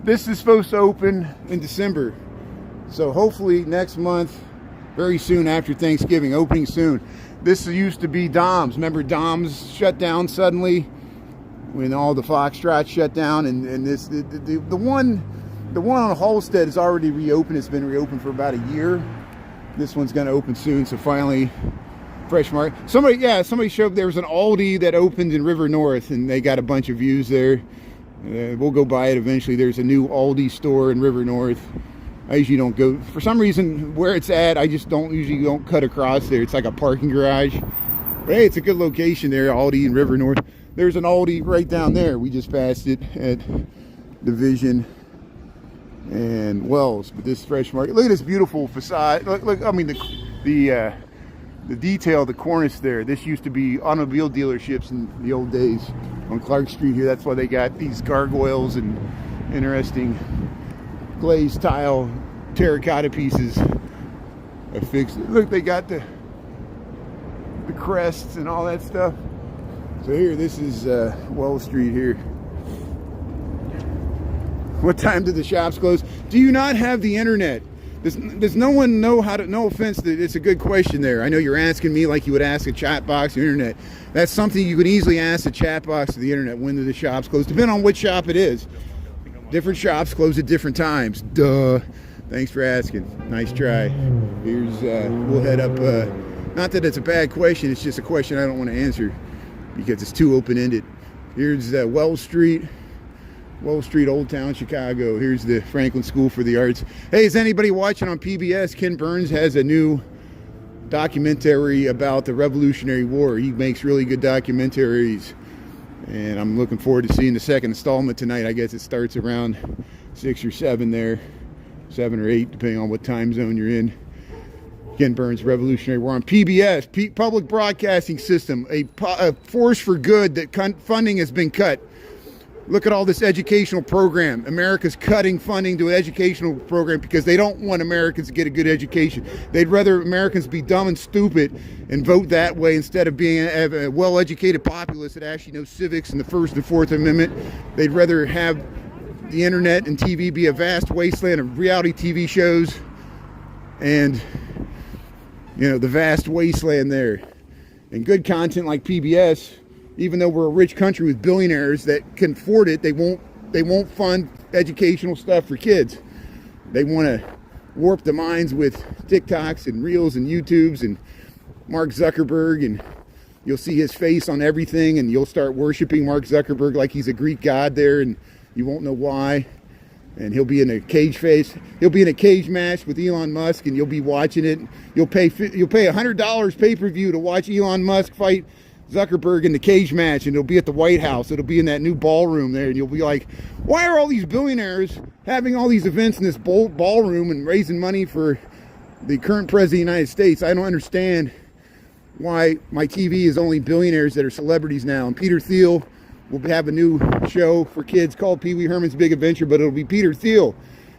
This is supposed to open in December. So hopefully next month, very soon after Thanksgiving, opening soon. This used to be Dom's. Remember Dom's shut down suddenly when all the Foxtrots shut down, and this the one on Halstead is already reopened. It's been reopened for about a year. This one's going to open soon, so finally, fresh market. Somebody showed there was an Aldi that opened in River North, and they got a bunch of views there. We'll go by it eventually. There's a new Aldi store in River North. I usually don't go, for some reason, where it's at, I just don't cut across there. It's like a parking garage. But hey, it's a good location there, Aldi in River North. There's an Aldi right down there. We just passed it at Division and Wells. But this fresh market, look at this beautiful facade. Look, I mean, the detail, the cornice there. This used to be automobile dealerships in the old days on Clark Street here. That's why they got these gargoyles and interesting glazed tile terracotta pieces affixed. Look, they got the crests and all that stuff. So here, this is Wall Street here. What time do the shops close? Do you not have the internet? Does no one know how to, no offense, it's a good question there. I know you're asking me like you would ask a chat box or internet. That's something you could easily ask the chat box of the internet. When do the shops close? Depending on which shop it is. Different shops close at different times. Duh. Thanks for asking. Nice try. Here's, we'll head up, not that it's a bad question, it's just a question I don't want to answer because it's too open-ended. Here's Wall Street, Old Town, Chicago. Here's the Franklin School for the Arts. Hey, is anybody watching on PBS? Ken Burns has a new documentary about the Revolutionary War. He makes really good documentaries, and I'm looking forward to seeing the second installment tonight. I guess it starts around 6 or 7 there, 7 or 8, depending on what time zone you're in. Ken Burns, Revolutionary War on PBS, Public Broadcasting System, a force for good that funding has been cut. Look at all this educational program. America's cutting funding to an educational program because they don't want Americans to get a good education. They'd rather Americans be dumb and stupid and vote that way instead of being a well-educated populace that actually knows civics and the First and Fourth Amendment. They'd rather have the internet and TV be a vast wasteland of reality TV shows and, you know, the vast wasteland there. And good content like PBS, even though we're a rich country with billionaires that can afford it, they won't fund educational stuff for kids. They want to warp the minds with TikToks and Reels and YouTubes and Mark Zuckerberg, and you'll see his face on everything, and you'll start worshiping Mark Zuckerberg like he's a Greek god there, and you won't know why. And he'll be in a cage match with Elon Musk, and you'll be watching it. You'll pay $100 pay-per-view to watch Elon Musk fight Zuckerberg in the cage match, and it'll be at the White House. It'll be in that new ballroom there, and you'll be like, why are all these billionaires having all these events in this ballroom and raising money for the current president of the United States? I don't understand why my TV is only billionaires that are celebrities now. And Peter Thiel will have a new show for kids called Pee Wee Herman's Big Adventure, but it'll be Peter Thiel.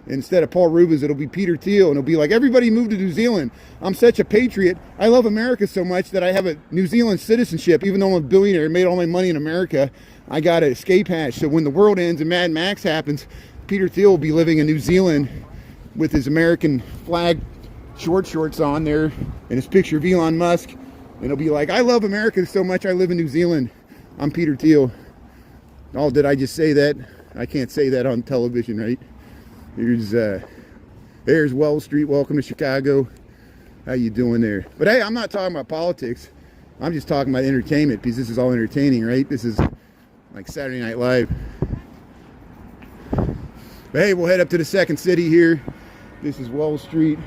Instead of Paul Rubens, it'll be Peter Thiel, and it'll be like, everybody moved to New Zealand. I'm such a patriot. I love America so much that I have a New Zealand citizenship. Even though I'm a billionaire, made all my money in America, I got an escape hatch. So when the world ends and Mad Max happens, Peter Thiel will be living in New Zealand with his American flag shorts on there and his picture of Elon Musk. And it'll be like, I love America so much, I live in New Zealand. I'm Peter Thiel. Oh, did I just say that? I can't say that on television, right? There's Wall Street. Welcome to Chicago. How you doing there? But hey, I'm not talking about politics. I'm just talking about entertainment because this is all entertaining, right? This is like Saturday Night Live. But hey, we'll head up to the second city here. This is Wall Street.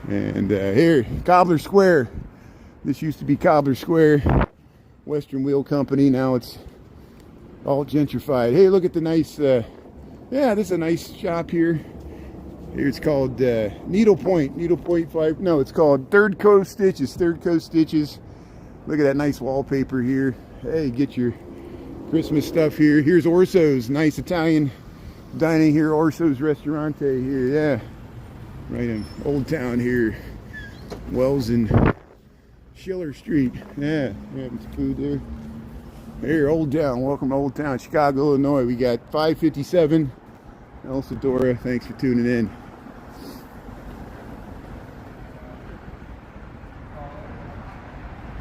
And here, Cobbler Square. This used to be Cobbler Square. Western Wheel Company. Now it's all gentrified. Hey, look at the nice... yeah, this is a nice shop here. Here it's called Needlepoint 5. No, it's called Third Coast Stitches. Third Coast Stitches. Look at that nice wallpaper here. Hey, get your Christmas stuff here. Here's Orso's. Nice Italian dining here. Orso's Restaurante here. Yeah. Right in Old Town here. Wells and Schiller Street. Yeah. Having some food there. Here, Old Town. Welcome to Old Town, Chicago, Illinois. We got 557 El Sedora. Thanks for tuning in.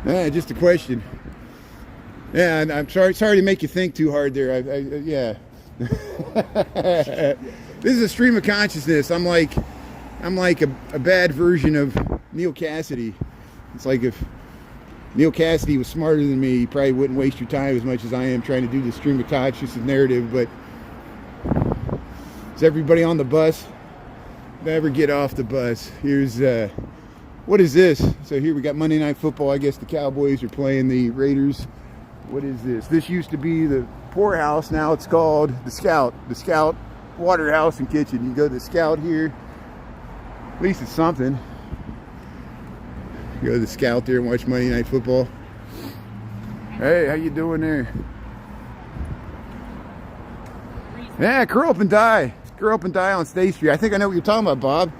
Yeah, just a question. Yeah, and I'm sorry to make you think too hard there. Yeah. This is a stream of consciousness. I'm like a bad version of Neil Cassidy. It's like if Neil Cassidy was smarter than me, he probably wouldn't waste your time as much as I am trying to do the stream of consciousness narrative. But is everybody on the bus? Never get off the bus. Here's what is this? So here we got Monday Night Football. I guess the Cowboys are playing the Raiders. What is this? This used to be the poorhouse. Now it's called the Scout. The Scout Water House and Kitchen. You go to the Scout here. At least it's something. You go to the Scout there and watch Monday Night Football. Hey, how you doing there? Yeah, curl up and die. Curl up and die on State Street. I think I know what you're talking about, Bob.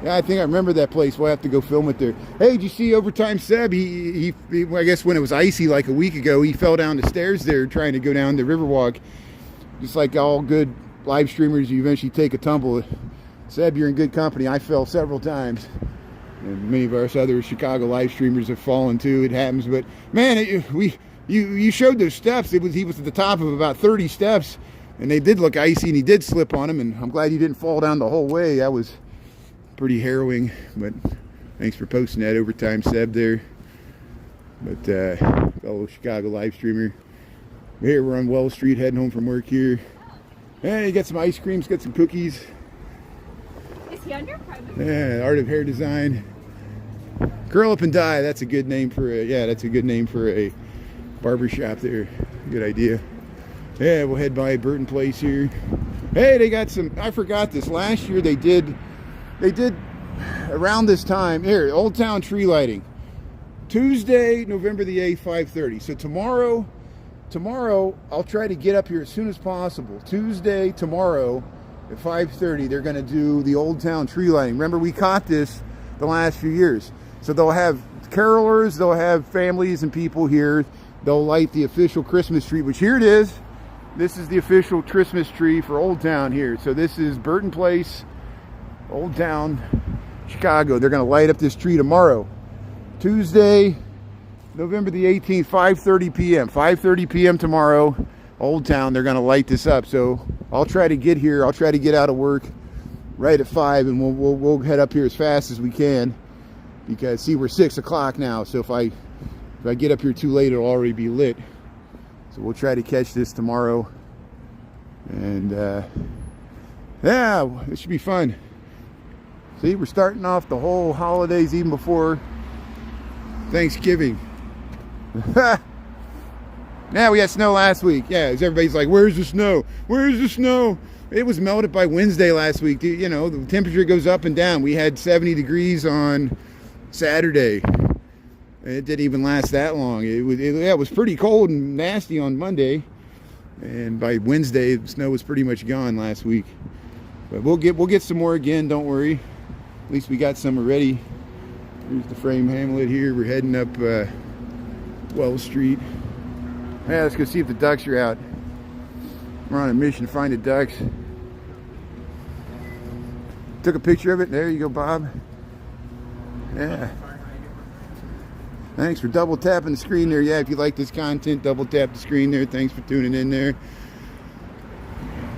Yeah, I think I remember that place. We'll have to go film it there. Hey, did you see Overtime Seb? He I guess when it was icy like a week ago, he fell down the stairs there trying to go down the Riverwalk. Just like all good live streamers, you eventually take a tumble. Seb, you're in good company. I fell several times. And many of our other Chicago live streamers have fallen too. It happens. But man, you showed those steps. He was at the top of about 30 steps. And they did look icy and he did slip on them. And I'm glad he didn't fall down the whole way. That was pretty harrowing, but thanks for posting that, Overtime Seb there. But fellow Chicago live streamer. Here we're on Wells Street heading home from work here. Hey, you got some ice creams, got some cookies. Is he under private? Yeah, Art of Hair Design. Curl Up and Die, that's a good name for a barbershop there. Good idea. Yeah, we'll head by Burton Place here. Hey, they got some, I forgot this, last year they did around this time here, Old Town tree lighting, Tuesday, November the 8th, 5:30. So tomorrow I'll try to get up here as soon as possible. Tuesday, tomorrow at 5:30, they're going to do the Old Town tree lighting. Remember, we caught this the last few years. So they'll have carolers, they'll have families and people here. They'll light the official Christmas tree, which here it is. This is the official Christmas tree for Old Town here. So this is Burton Place, Old Town, Chicago. They're going to light up this tree tomorrow. Tuesday, November the 18th, 5:30 p.m. 5:30 p.m. tomorrow, Old Town. They're going to light this up. So I'll try to get here. I'll try to get out of work right at 5, and we'll head up here as fast as we can. Because, see, we're 6 o'clock now. So if I get up here too late, it'll already be lit. So we'll try to catch this tomorrow. And, yeah, it should be fun. See, we're starting off the whole holidays even before Thanksgiving. Yeah, we had snow last week. Yeah, everybody's like, where's the snow? Where's the snow? It was melted by Wednesday last week. You know, the temperature goes up and down. We had 70 degrees on Saturday. It didn't even last that long. It was pretty cold and nasty on Monday. And by Wednesday, the snow was pretty much gone last week. But we'll get some more again, don't worry. At least we got some already. Here's the frame hamlet here. We're heading up Wells Street. Yeah, let's go see if the ducks are out. We're on a mission to find the ducks. Took a picture of it. There you go, Bob. Yeah. Thanks for double tapping the screen there. Yeah, if you like this content, double tap the screen there. Thanks for tuning in there.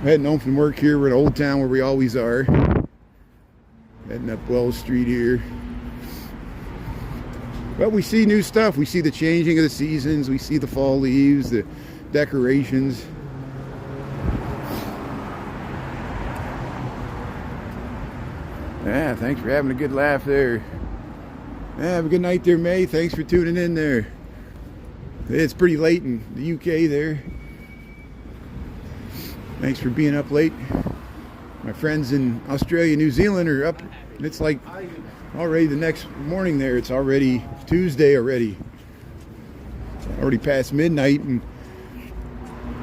Heading home from work here. We're at Old Town where we always are. Heading up Wells Street here. But we see new stuff. We see the changing of the seasons. We see the fall leaves, the decorations. Yeah, thanks for having a good laugh there. Yeah, have a good night there, May. Thanks for tuning in there. It's pretty late in the UK there. Thanks for being up late. My friends in Australia, New Zealand are up. It's like already the next morning there. It's already Tuesday already. It's already past midnight in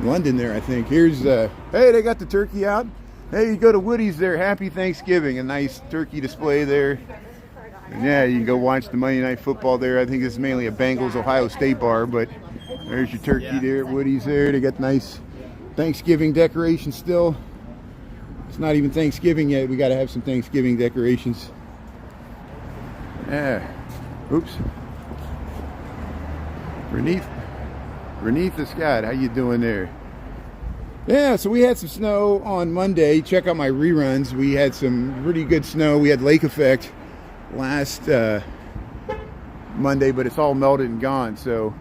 London there, I think. Here's, hey, they got the turkey out. Hey, you go to Woody's there. Happy Thanksgiving. A nice turkey display there. And yeah, you can go watch the Monday Night Football there. I think this is mainly a Bengals-Ohio State bar, but there's your turkey there at Woody's there. They got nice Thanksgiving decorations still. It's not even Thanksgiving yet. We got to have some Thanksgiving decorations. Yeah. Oops. Renita Scott, how you doing there? Yeah, so we had some snow on Monday. Check out my reruns. We had some pretty good snow. We had lake effect last Monday, but it's all melted and gone. So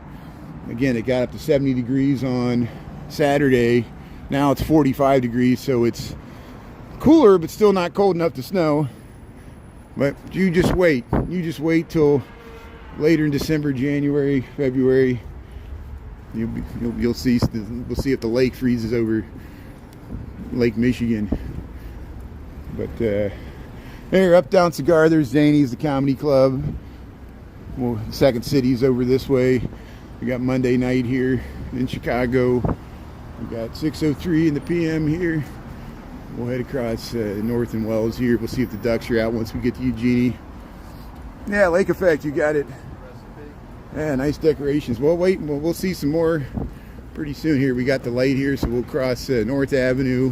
again, it got up to 70 degrees on Saturday. Now it's 45 degrees, so it's cooler, but still not cold enough to snow. But you just wait. You just wait till later in December, January, February. You'll see. We'll see if the lake freezes over Lake Michigan. But here, Uptown Cigar. There's Zany's, the comedy club. Well, Second City's over this way. We got Monday night here in Chicago. We got 6:03 in the PM here. We'll head across North and Wells here. We'll see if the ducks are out once we get to Eugenie. Yeah, lake effect, you got it. Yeah, nice decorations. Well, wait, we'll see some more pretty soon here. We got the light here, so we'll cross North Avenue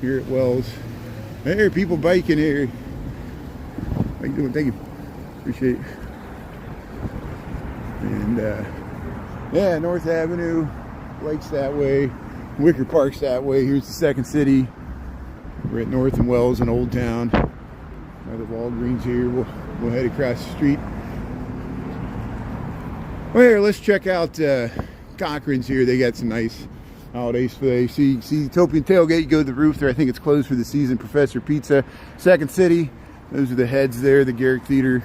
here at Wells. Hey, there are people biking here. How you doing? Thank you. Appreciate it. And yeah, North Avenue, Lake's that way, Wicker Park's that way. Here's the second city. We're at North and Wells in Old Town. Another Walgreens here. We'll head across the street. Well, here, let's check out Cochran's here. They got some nice holidays today. See Utopian Tailgate. You go to the roof there. I think it's closed for the season. Professor Pizza. Second City. Those are the heads there. The Garrick Theater.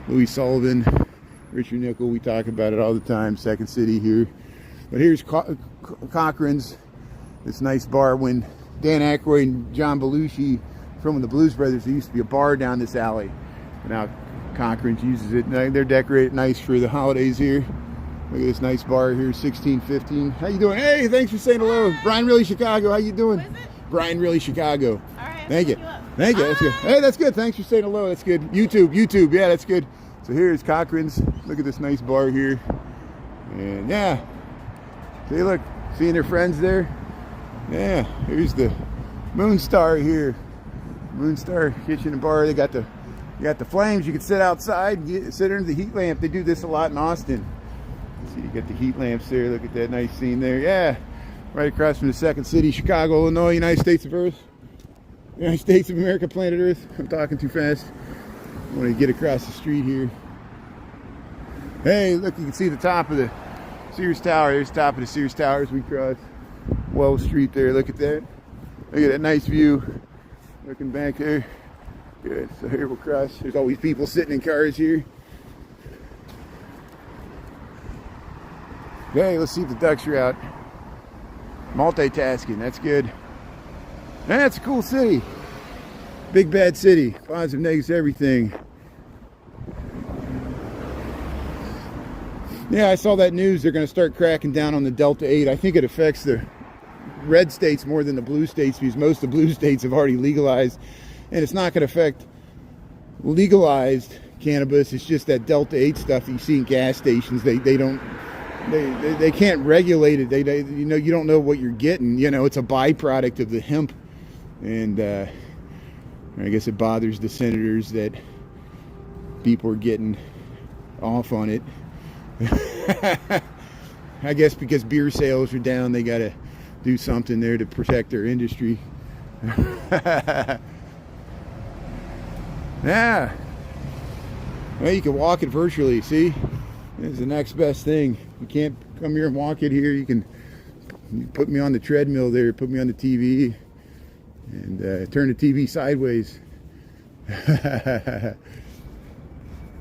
Louis Sullivan. Richard Nickel. We talk about it all the time. Second City here. But here's Cochran's. This nice bar. When Dan Aykroyd and John Belushi from the Blues Brothers, there used to be a bar down this alley. But now Cochran's uses it. They're decorated nice for the holidays here. Look at this nice bar here, 1615. How you doing? Hey, thanks for saying hello. Brian Really Chicago. How you doing? What is it? Brian Really Chicago. All right. Thank you. Thank you. That's good. Hey, that's good. Thanks for saying hello. That's good. YouTube. Yeah, that's good. So here's Cochran's. Look at this nice bar here. And yeah. See, look. Seeing their friends there. Yeah. Here's the Moon Star here. Moon Star Kitchen and Bar. They got the flames. You can sit outside and sit under the heat lamp. They do this a lot in Austin. See, you got the heat lamps there. Look at that nice scene there. Yeah. Right across from the second city, Chicago, Illinois, United States of Earth. United States of America, planet Earth. I'm talking too fast. I want to get across the street here. Hey, look, you can see the top of the Sears Tower. There's the top of the Sears Tower as we cross Wells Street there. Look at that. Look at that nice view. Looking back there. Good. So here we'll cross. There's always people sitting in cars here. Okay, let's see if the ducks are out. Multitasking, that's good. That's a cool city. Big bad city. Positive, negatives, everything. Yeah, I saw that news. They're going to start cracking down on the Delta 8. I think it affects the red states more than the blue states because most of the blue states have already legalized. And it's not going to affect legalized cannabis. It's just that Delta 8 stuff that you see in gas stations. They can't regulate it. You know, you don't know what you're getting. You know, it's a byproduct of the hemp. And I guess it bothers the senators that people are getting off on it. I guess because beer sales are down, they got to do something there to protect their industry. Yeah. Well, you can walk it virtually, see? It's the next best thing. You can't come here and walk it here. You can put me on the treadmill there, put me on the TV, and turn the TV sideways.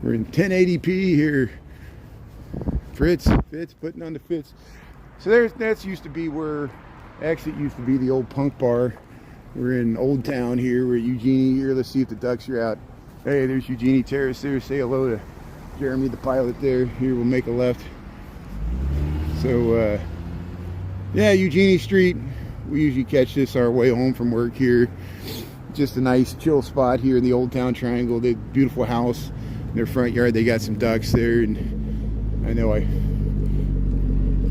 We're in 1080p here. Fritz putting on the Fitz. So that's used to be where, actually it used to be the old punk bar. We're in Old Town here. We're at Eugenie here. Let's see if the ducks are out. Hey, there's Eugenie Terrace there. Say hello to Jeremy the pilot there. Here we'll make a left. So yeah, Eugenie Street. We usually catch this our way home from work here. Just a nice chill spot here in the Old Town Triangle. They beautiful house in their front yard. They got some ducks there, and I know I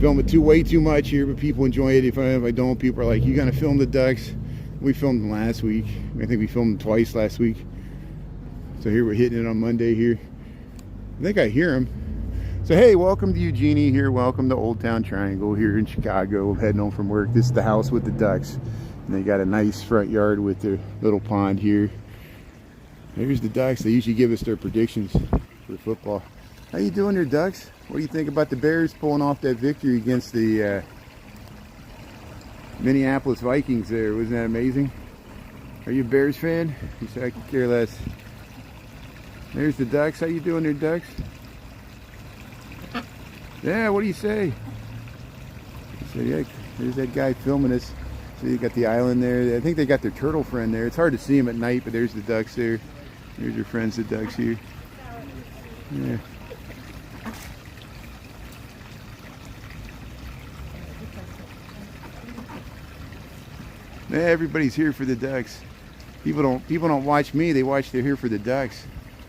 film it way too much here, but people enjoy it. If I don't, people are like, "You gonna film the ducks?" We filmed them last week. I think we filmed them twice last week. So here we're hitting it on Monday here. I think I hear them. So hey, welcome to Eugenie here. Welcome to Old Town Triangle here in Chicago. Heading home from work. This is the house with the ducks. And they got a nice front yard with their little pond here. Here's the ducks. They usually give us their predictions for football. How you doing there, ducks? What do you think about the Bears pulling off that victory against the Minneapolis Vikings there? Wasn't that amazing? Are you a Bears fan? You said I could care less. There's the ducks. How you doing there, ducks? Yeah, what do you say? So yeah, there's that guy filming us. So you got the island there. I think they got their turtle friend there. It's hard to see them at night, but there's the ducks there. There's your friends, the ducks here. Yeah. Everybody's here for the ducks. People don't watch me. They're here for the ducks.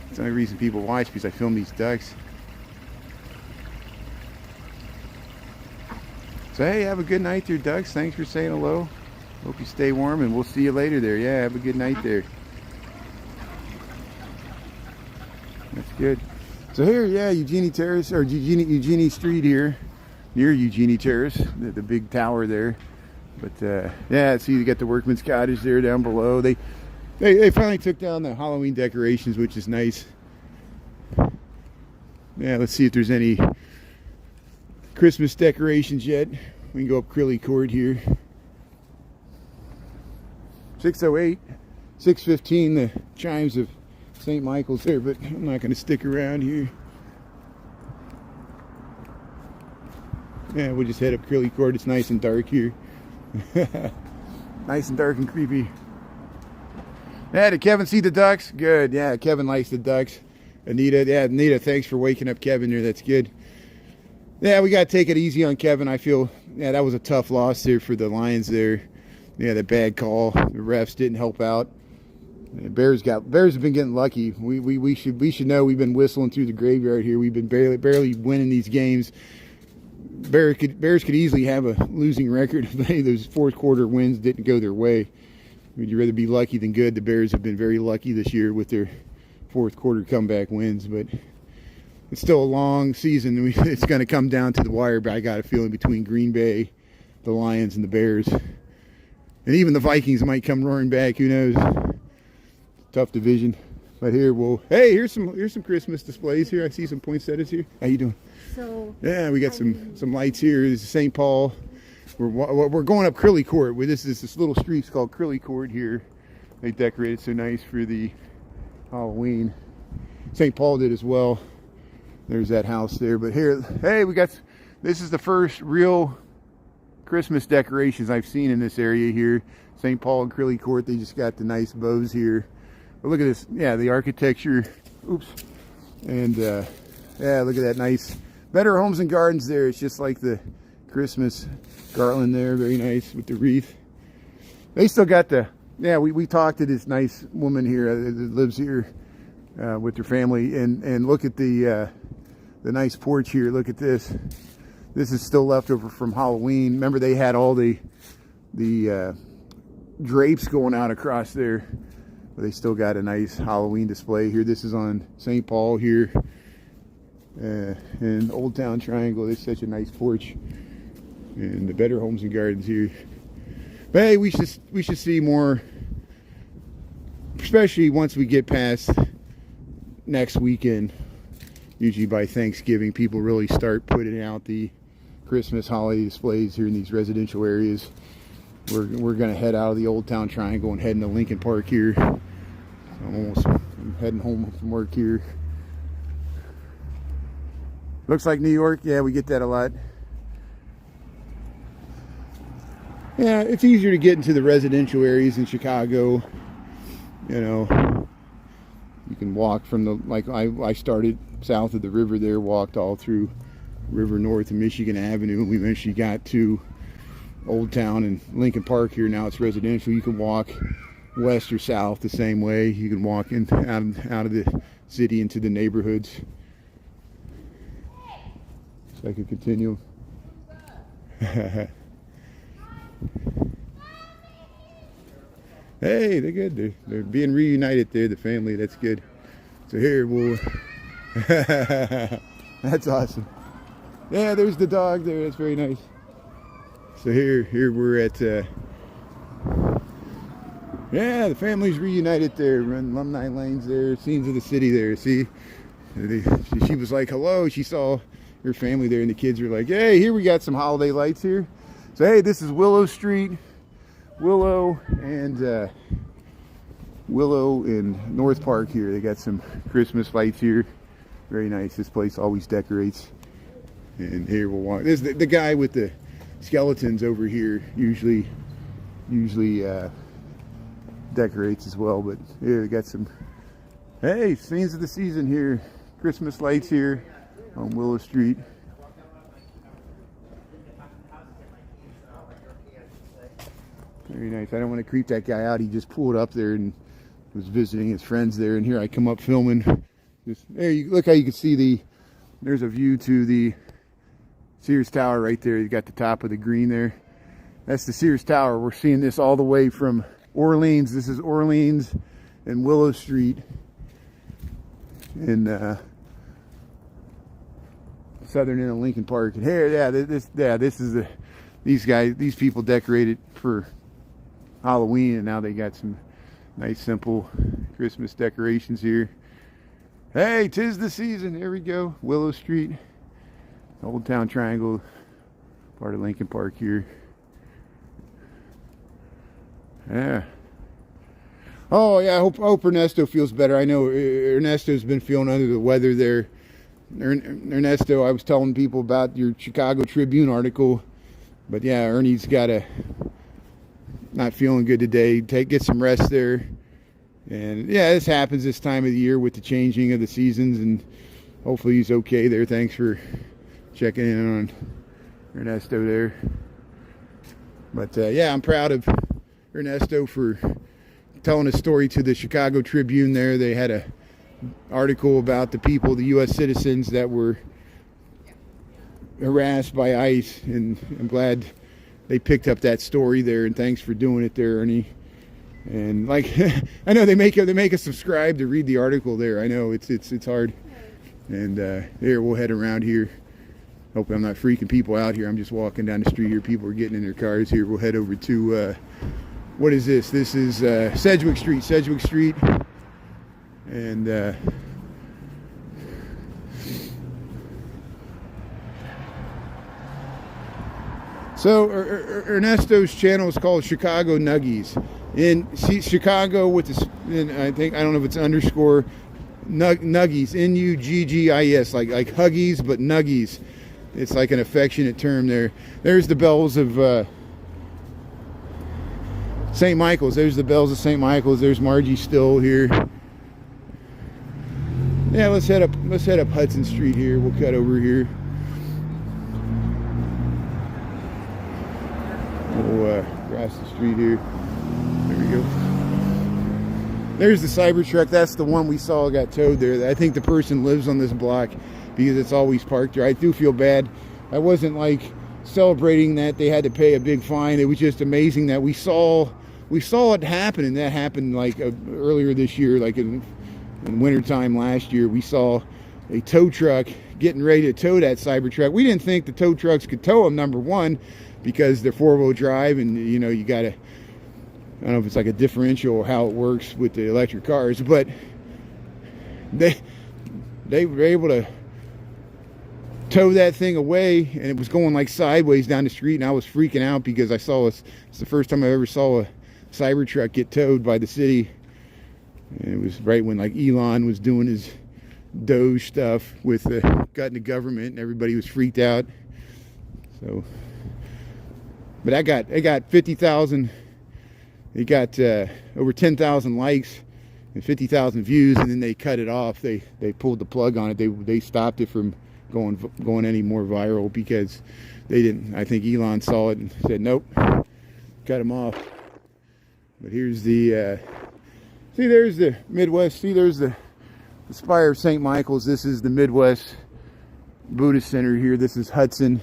It's the only reason people watch, because I film these ducks. So hey, have a good night there, ducks. Thanks for saying hello. Hope you stay warm, and we'll see you later there. Yeah, have a good night there. That's good. So here, yeah, Eugenie Terrace, or Eugenie Street here, near Eugenie Terrace, the big tower there. But yeah, see, you got the Workman's Cottage there down below. They finally took down the Halloween decorations, which is nice. Yeah, let's see if there's any Christmas decorations yet. We can go up Crilly Court here. 6:08, 6:15, the chimes of St. Michael's there, but I'm not going to stick around here. Yeah, we'll just head up Crilly Court. It's nice and dark here. Nice and dark and creepy. Yeah, did Kevin see the ducks? Good. Yeah, Kevin likes the ducks. Anita, thanks for waking up Kevin there. That's good. Yeah, we got to take it easy on Kevin. I feel, yeah, that was a tough loss there for the Lions there. Yeah, the bad call. The refs didn't help out. The Bears have been getting lucky. We should know we've been whistling through the graveyard here. We've been barely winning these games. Bears could easily have a losing record if any of those fourth quarter wins didn't go their way. Would you rather be lucky than good? The Bears have been very lucky this year with their fourth quarter comeback wins, but it's still a long season. It's going to come down to the wire, but I got a feeling between Green Bay, the Lions, and the Bears. And even the Vikings might come roaring back. Who knows? Tough division. But here hey, here's some Christmas displays here. I see some poinsettias here. How you doing? So yeah, we got some lights here. This is St. Paul. We're going up Crilly Court. This little street's called Crilly Court here. They decorated so nice for the Halloween. St. Paul did as well. There's that house there. But here, hey, this is the first real Christmas decorations I've seen in this area here. St. Paul and Crilly Court, they just got the nice bows here. But look at this, yeah, the architecture. Oops. And yeah, look at that nice Better Homes and Gardens there. It's just like the Christmas garland there, very nice with the wreath. They still got yeah, we talked to this nice woman here that lives here with her family, and look at the nice porch here. Look at this. This is still left over from Halloween. Remember, they had all the drapes going out across there. But they still got a nice Halloween display here. This is on St. Paul here in Old Town Triangle. It's such a nice porch. And the Better Homes and Gardens here. But hey, we should see more, especially once we get past next weekend. Usually by Thanksgiving, people really start putting out the Christmas holiday displays here in these residential areas. We're going to head out of the Old Town Triangle and head into Lincoln Park here. I'm heading home from work here. Looks like New York. Yeah, we get that a lot. Yeah, it's easier to get into the residential areas in Chicago. You know, you can walk from I started south of the river there, walked all through River North and Michigan Avenue, and we eventually got to Old Town and Lincoln Park here. Now it's residential. You can walk west or south the same way. You can walk out of the city into the neighborhoods. So I can continue. Hey, they're good. They're being reunited there, the family. That's good. So here we'll... That's awesome. Yeah, there's the dog there. That's very nice. So here we're at... yeah, the family's reunited there. Running Alumni Lanes there. Scenes of the city there. See? She was like, hello. She saw her family there, and the kids were like, hey, here we got some holiday lights here. So, hey, this is Willow Street. Willow and North Park here. They got some Christmas lights here. Very nice. This place always decorates. And here we'll walk. There's the guy with the skeletons over here. Usually decorates as well. But here we got some. Hey, scenes of the season here. Christmas lights here on Willow Street. Very nice. I don't want to creep that guy out. He just pulled up there and was visiting his friends there. And here I come up filming. There you look how you can see there's a view to the Sears Tower right there. You got the top of the green there. That's the Sears Tower. We're seeing this all the way from Orleans. This is Orleans and Willow Street in southern end of Lincoln Park. And here, this is these people decorated for Halloween, and now they got some nice simple Christmas decorations here. Hey, 'tis the season. Here we go. Willow Street, Old Town Triangle, part of Lincoln Park here. Yeah. Oh yeah, I hope Ernesto feels better. I know Ernesto's been feeling under the weather there. Ernesto, I was telling people about your Chicago Tribune article, but yeah, Ernie's not feeling good today. Get some rest there. And yeah, this happens this time of the year with the changing of the seasons, and hopefully he's okay there. Thanks for checking in on Ernesto there. But yeah, I'm proud of Ernesto for telling a story to the Chicago Tribune there. They had a article about the people, the U.S. citizens that were harassed by ICE, and I'm glad they picked up that story there, and thanks for doing it there, Ernie. And like, I know they make us subscribe to read the article there. I know it's hard. And here, we'll head around here. Hope I'm not freaking people out here. I'm just walking down the street here. People are getting in their cars here. We'll head over to what is this? This is Sedgwick Street. And so Ernesto's channel is called Chicago Nuggies. In Chicago with this, I don't know if it's underscore Nuggies, Nuggis, like Huggies, but Nuggies. It's like an affectionate term there. There's the bells of St. Michael's. There's the bells of St. Michael's. There's Margie Still here. Yeah, let's head up Hudson Street here. We'll cut over here. We'll cross the street here. There we go. There's the Cybertruck. That's the one we saw got towed there. I think the person lives on this block because it's always parked there. I do feel bad. I wasn't like celebrating that they had to pay a big fine. It was just amazing that we saw it happen, and that happened like earlier this year, like in wintertime last year. We saw a tow truck getting ready to tow that Cybertruck. We didn't think the tow trucks could tow them, number one, because they're four-wheel drive, and you know, you gotta, I don't know if it's like a differential or how it works with the electric cars, but they were able to tow that thing away, and it was going like sideways down the street, and I was freaking out because it's the first time I ever saw a Cybertruck get towed by the city. And it was right when like Elon was doing his Doge stuff with gutting the government, and everybody was freaked out. So, but I got 50,000. It got over 10,000 likes and 50,000 views, and then they cut it off. They pulled the plug on it. They stopped it from going any more viral because they didn't. I think Elon saw it and said nope, cut him off. But here's the see, there's the Midwest. See, there's the spire of St. Michael's. This is the Midwest Buddhist Center here. This is Hudson,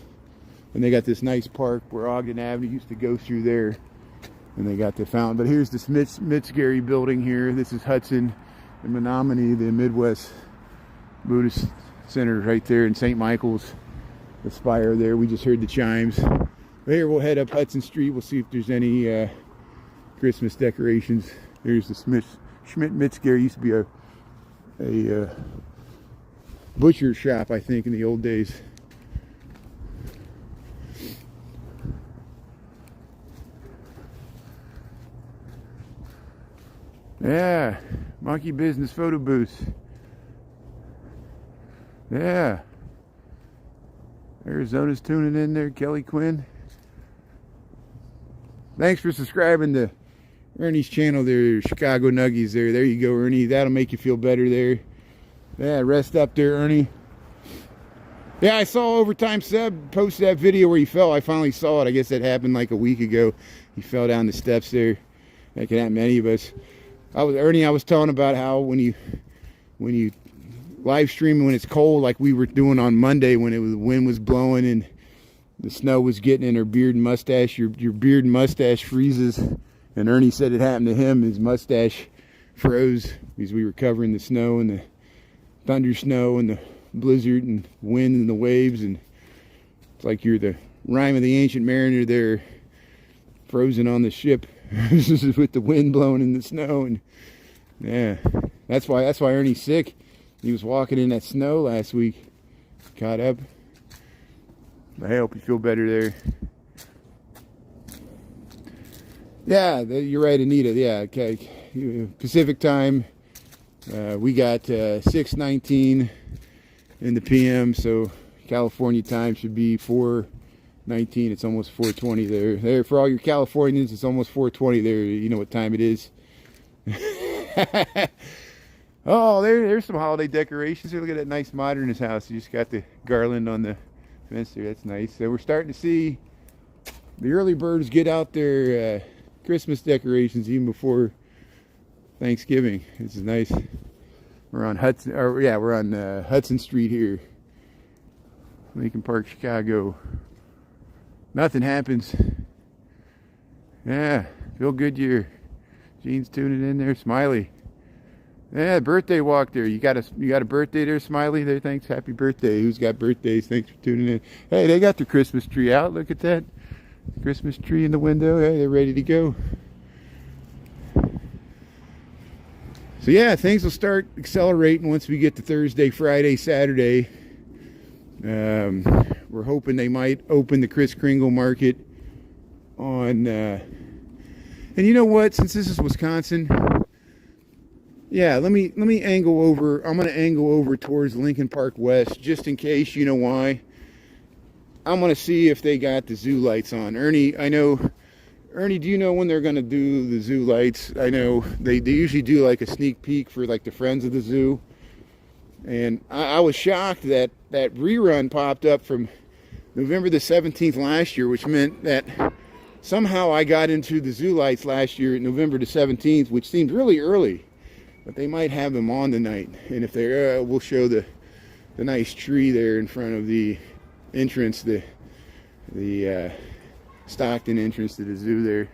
and they got this nice park where Ogden Avenue used to go through there, and they got the fountain. But here's the Mitzgary building here. This is Hudson and Menominee, the Midwest Buddhist Center right there in St. Michael's. The spire there. We just heard the chimes. But here we'll head up Hudson Street. We'll see if there's any Christmas decorations. Here's the Schmidt Mitzgary. Used to be a butcher shop, I think, in the old days. Yeah, Monkey Business photo booth. Yeah. Arizona's tuning in there, Kelly Quinn. Thanks for subscribing to Ernie's channel there, Chicago Nuggies there. There you go, Ernie. That'll make you feel better there. Yeah, rest up there, Ernie. Yeah, I saw Overtime Seb posted that video where he fell. I finally saw it. I guess that happened like a week ago. He fell down the steps there. That can happen to any of us. I was telling about how when you live stream when it's cold, like we were doing on Monday when the wind was blowing and the snow was getting in her beard and mustache, your beard and mustache freezes. And Ernie said it happened to him. His mustache froze because we were covering the snow and the thunder snow and the blizzard and wind and the waves, and it's like you're the rhyme of the ancient mariner there, frozen on the ship with the wind blowing in the snow. And yeah, that's why Ernie's sick. He was walking in that snow last week, caught up. I hope you feel better there. Yeah, you're right, Anita. Yeah, okay. Pacific time. We got 6:19 in the PM, so California time should be 4:19. It's almost 4:20 there. There for all your Californians, it's almost 4:20 there. You know what time it is. Oh, there's some holiday decorations. Look at that nice modernist house. You just got the garland on the fence there. That's nice. So we're starting to see the early birds get out their Christmas decorations even before Thanksgiving. This is nice. We're on Hudson Street here, Lincoln Park, Chicago. Nothing happens. Yeah, feel good year. Gene's tuning in there. Smiley. Yeah, birthday walk there. You got a birthday there, Smiley? There, thanks. Happy birthday. Who's got birthdays? Thanks for tuning in. Hey, they got their Christmas tree out. Look at that. Christmas tree in the window. Hey, they're ready to go. So yeah, things will start accelerating once we get to Thursday, Friday, Saturday. We're hoping they might open the Kris Kringle market on, and you know what? Since this is Wisconsin, yeah, let me angle over. I'm gonna angle over towards Lincoln Park West just in case. You know why? I'm gonna see if they got the zoo lights on. Ernie, do you know when they're gonna do the zoo lights? I know they usually do like a sneak peek for like the friends of the zoo. And I was shocked that rerun popped up from November the 17th last year, which meant that somehow I got into the zoo lights last year, November the 17th, which seemed really early. But they might have them on tonight. And if they're, we'll show the nice tree there in front of the entrance, the Stockton entrance to the zoo there.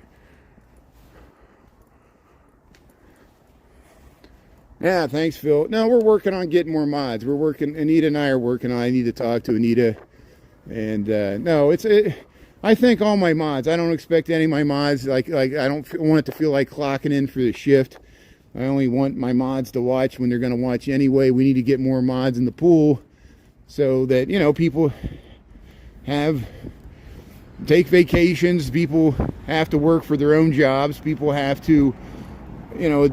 Yeah, thanks, Phil. No, we're working on getting more mods. Anita and I are working on. I need to talk to Anita. And no, I think all my mods. I don't expect any of my mods. Like I don't want it to feel like clocking in for the shift. I only want my mods to watch when they're going to watch anyway. We need to get more mods in the pool so that, you know, people take vacations. People have to work for their own jobs. People have to, you know,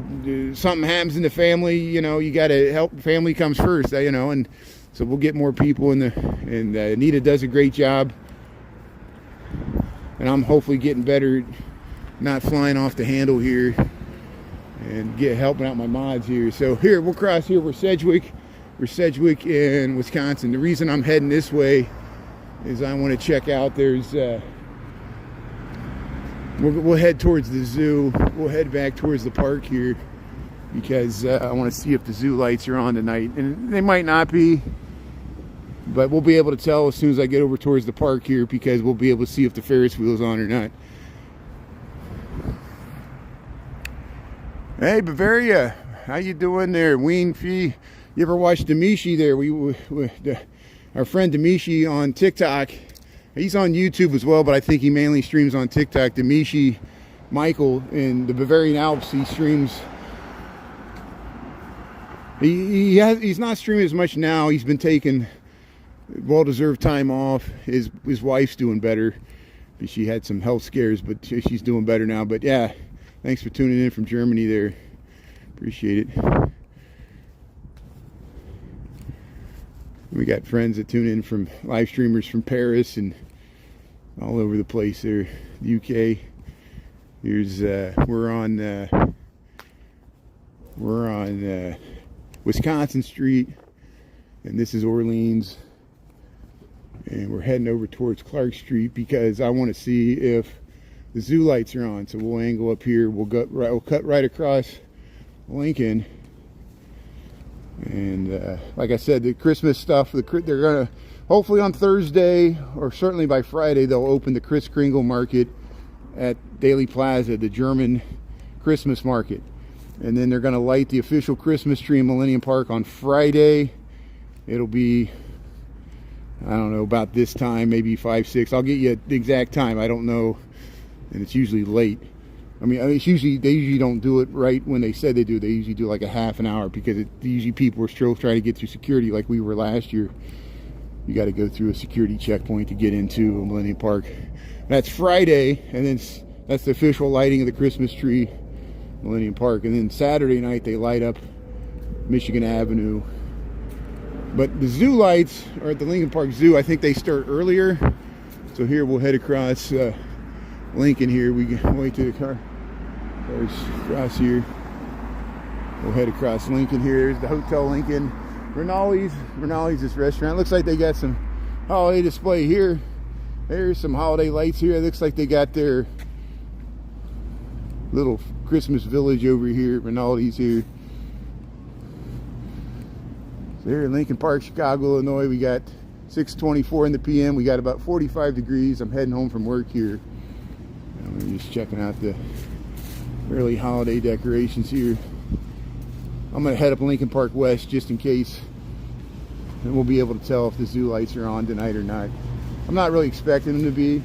something happens in the family, you know, you got to help. Family comes first, you know, and so we'll get more people and Anita does a great job. And I'm hopefully getting better, not flying off the handle here and helping out my mods here. So here, we'll cross here. We're Sedgwick in Wisconsin. The reason I'm heading this way is I want to check out, we'll head towards the zoo. We'll head back towards the park here because I want to see if the zoo lights are on tonight. And they might not be, but we'll be able to tell as soon as I get over towards the park here because we'll be able to see if the Ferris wheel's on or not. Hey, Bavaria, how you doing there? Ween Fee, you ever watch Demishi there? Our friend Demishi on TikTok. He's on YouTube as well, but I think he mainly streams on TikTok. Demishi Michael in the Bavarian Alps, he streams. He's not streaming as much now. He's been taking well-deserved time off. His wife's doing better. She had some health scares, but she's doing better now. But yeah, thanks for tuning in from Germany there. Appreciate it. We got friends that tune in from live streamers from Paris and all over the place there. The UK. Here's we're on Wisconsin Street, and this is Orleans, and we're heading over towards Clark Street because I want to see if the zoo lights are on. So we'll angle up here. We'll cut right across Lincoln. And like I said, the Christmas stuff, they're gonna, hopefully on Thursday or certainly by Friday, they'll open the Kris Kringle market at Daily Plaza, the German Christmas market. And then they're gonna light the official Christmas tree in Millennium Park on Friday. It'll be, I don't know, about this time, maybe 5, 6. I'll get you the exact time. I don't know. And it's usually late. I mean, it's usually, they usually don't do it right when they said they do. They usually do like a half an hour because usually people are still trying to get through security like we were last year. You got to go through a security checkpoint to get into Millennium Park. That's Friday, and then that's the official lighting of the Christmas tree, Millennium Park. And then Saturday night they light up Michigan Avenue. But the zoo lights are at the Lincoln Park Zoo. I think they start earlier. So here we'll head across Lincoln here. We can wait to the cars across here. We'll head across Lincoln here. There's the Hotel Lincoln. Rinaldi's this restaurant. Looks like they got some holiday display here. There's some holiday lights here. It looks like they got their little Christmas village over here. Rinaldi's here. So here in Lincoln Park, Chicago, Illinois, we got 6:24 in the p.m. We got about 45 degrees. I'm heading home from work here. I'm just checking out the early holiday decorations here. I'm going to head up Lincoln Park West just in case, and we'll be able to tell if the zoo lights are on tonight or not. I'm not really expecting them to be.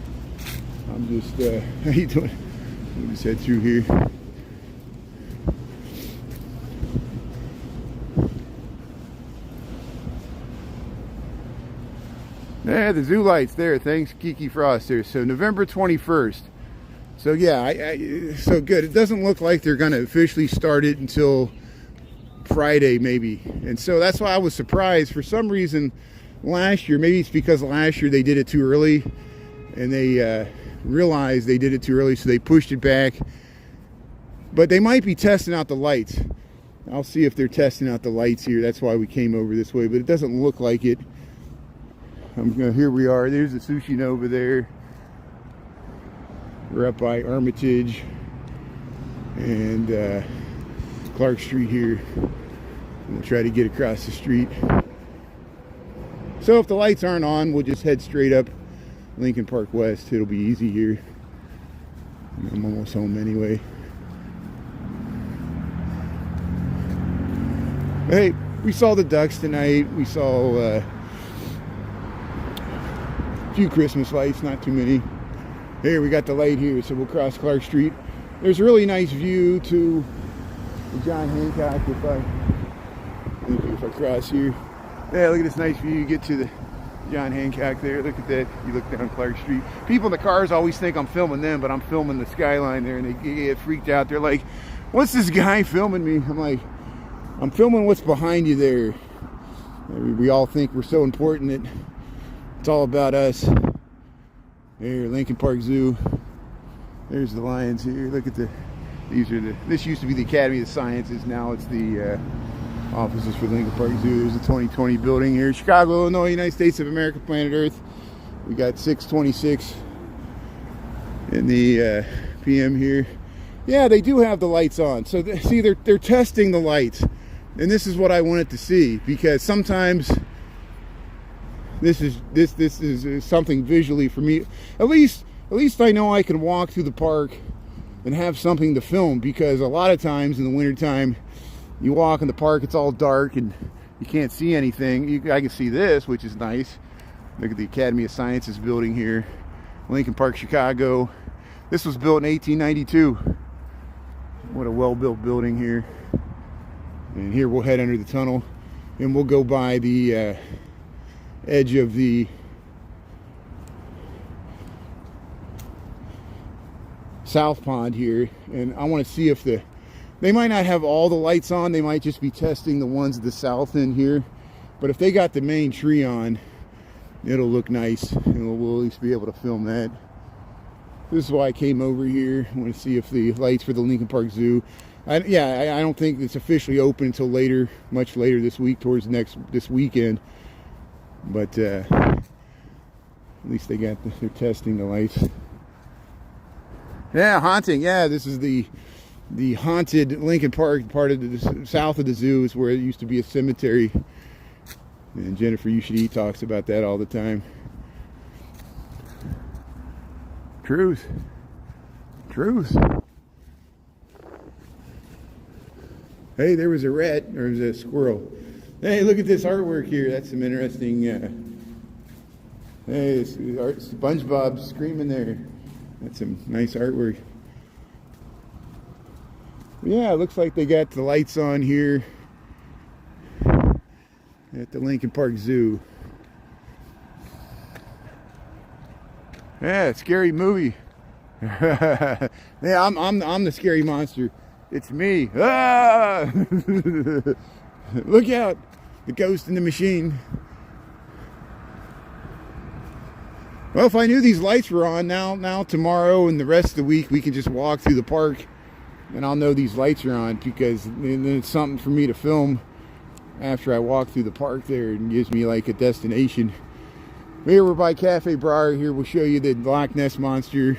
I'm just, how you doing? We'll just head through here. Yeah, the zoo lights there. Thanks, Kiki Frost there. So November 21st. So yeah, so good. It doesn't look like they're going to officially start it until Friday maybe. And so that's why I was surprised. For some reason last year, maybe it's because last year they did it too early and they realized they did it too early, so they pushed it back. But they might be testing out the lights. I'll see if they're testing out the lights here. That's why we came over this way, but it doesn't look like it. Here we are. There's the Sushi Nova there. We're up by Armitage and Clark Street here. We'll try to get across the street. So if the lights aren't on, we'll just head straight up Lincoln Park West. It'll be easy here. I'm almost home anyway. Hey, we saw the ducks tonight. We saw a few Christmas lights, not too many. Here, we got the light here, so we'll cross Clark Street. There's a really nice view to the John Hancock if I cross here. Yeah, look at this nice view. You get to the John Hancock there. Look at that. You look down Clark Street. People in the cars always think I'm filming them, but I'm filming the skyline there, and they get freaked out. They're like, what's this guy filming me? I'm like, I'm filming what's behind you there. We all think we're so important that it's all about us. There, Lincoln Park Zoo. There's the lions here. Look at this used to be the Academy of Sciences. Now it's the offices for Lincoln Park Zoo. There's the 2020 building here. Chicago, Illinois, United States of America, planet Earth. We got 6:26 in the PM here. Yeah, they do have the lights on. So see, they're testing the lights. And this is what I wanted to see, because sometimes this is something visually for me. At least I know I can walk through the park and have something to film, because a lot of times in the wintertime you walk in the park, it's all dark and you can't see anything. I can see this, which is nice. Look at the Academy of Sciences building here, Lincoln Park, Chicago. This was built in 1892. What a well-built building here. And here we'll head under the tunnel and we'll go by the edge of the South Pond here, and I want to see if they might not have all the lights on. They might just be testing the ones at the south end here, but if they got the main tree on, it'll look nice, and we'll at least be able to film that. This is why I came over here. I want to see if the lights for the Lincoln Park Zoo. I don't think it's officially open until later, much later this week, towards this weekend. But at least they're testing the lights. Yeah, haunting. Yeah, this is the haunted Lincoln Park part of the south of the zoo is where it used to be a cemetery. And Jennifer Eugenie talks about that all the time. Truth. Hey, there was a rat, or was it a squirrel? Hey, look at this artwork here. That's some interesting. Hey, it's SpongeBob screaming there. That's some nice artwork. Yeah, it looks like they got the lights on here at the Lincoln Park Zoo. Yeah, scary movie. Yeah, I'm the scary monster. It's me. Ah! Look out, the ghost in the machine. Well, if I knew these lights were on now tomorrow and the rest of the week, we can just walk through the park and I'll know these lights are on, because then it's something for me to film after I walk through the park there, and gives me like a destination. Here we're by Cafe Briar. Here we'll show you the Loch Ness Monster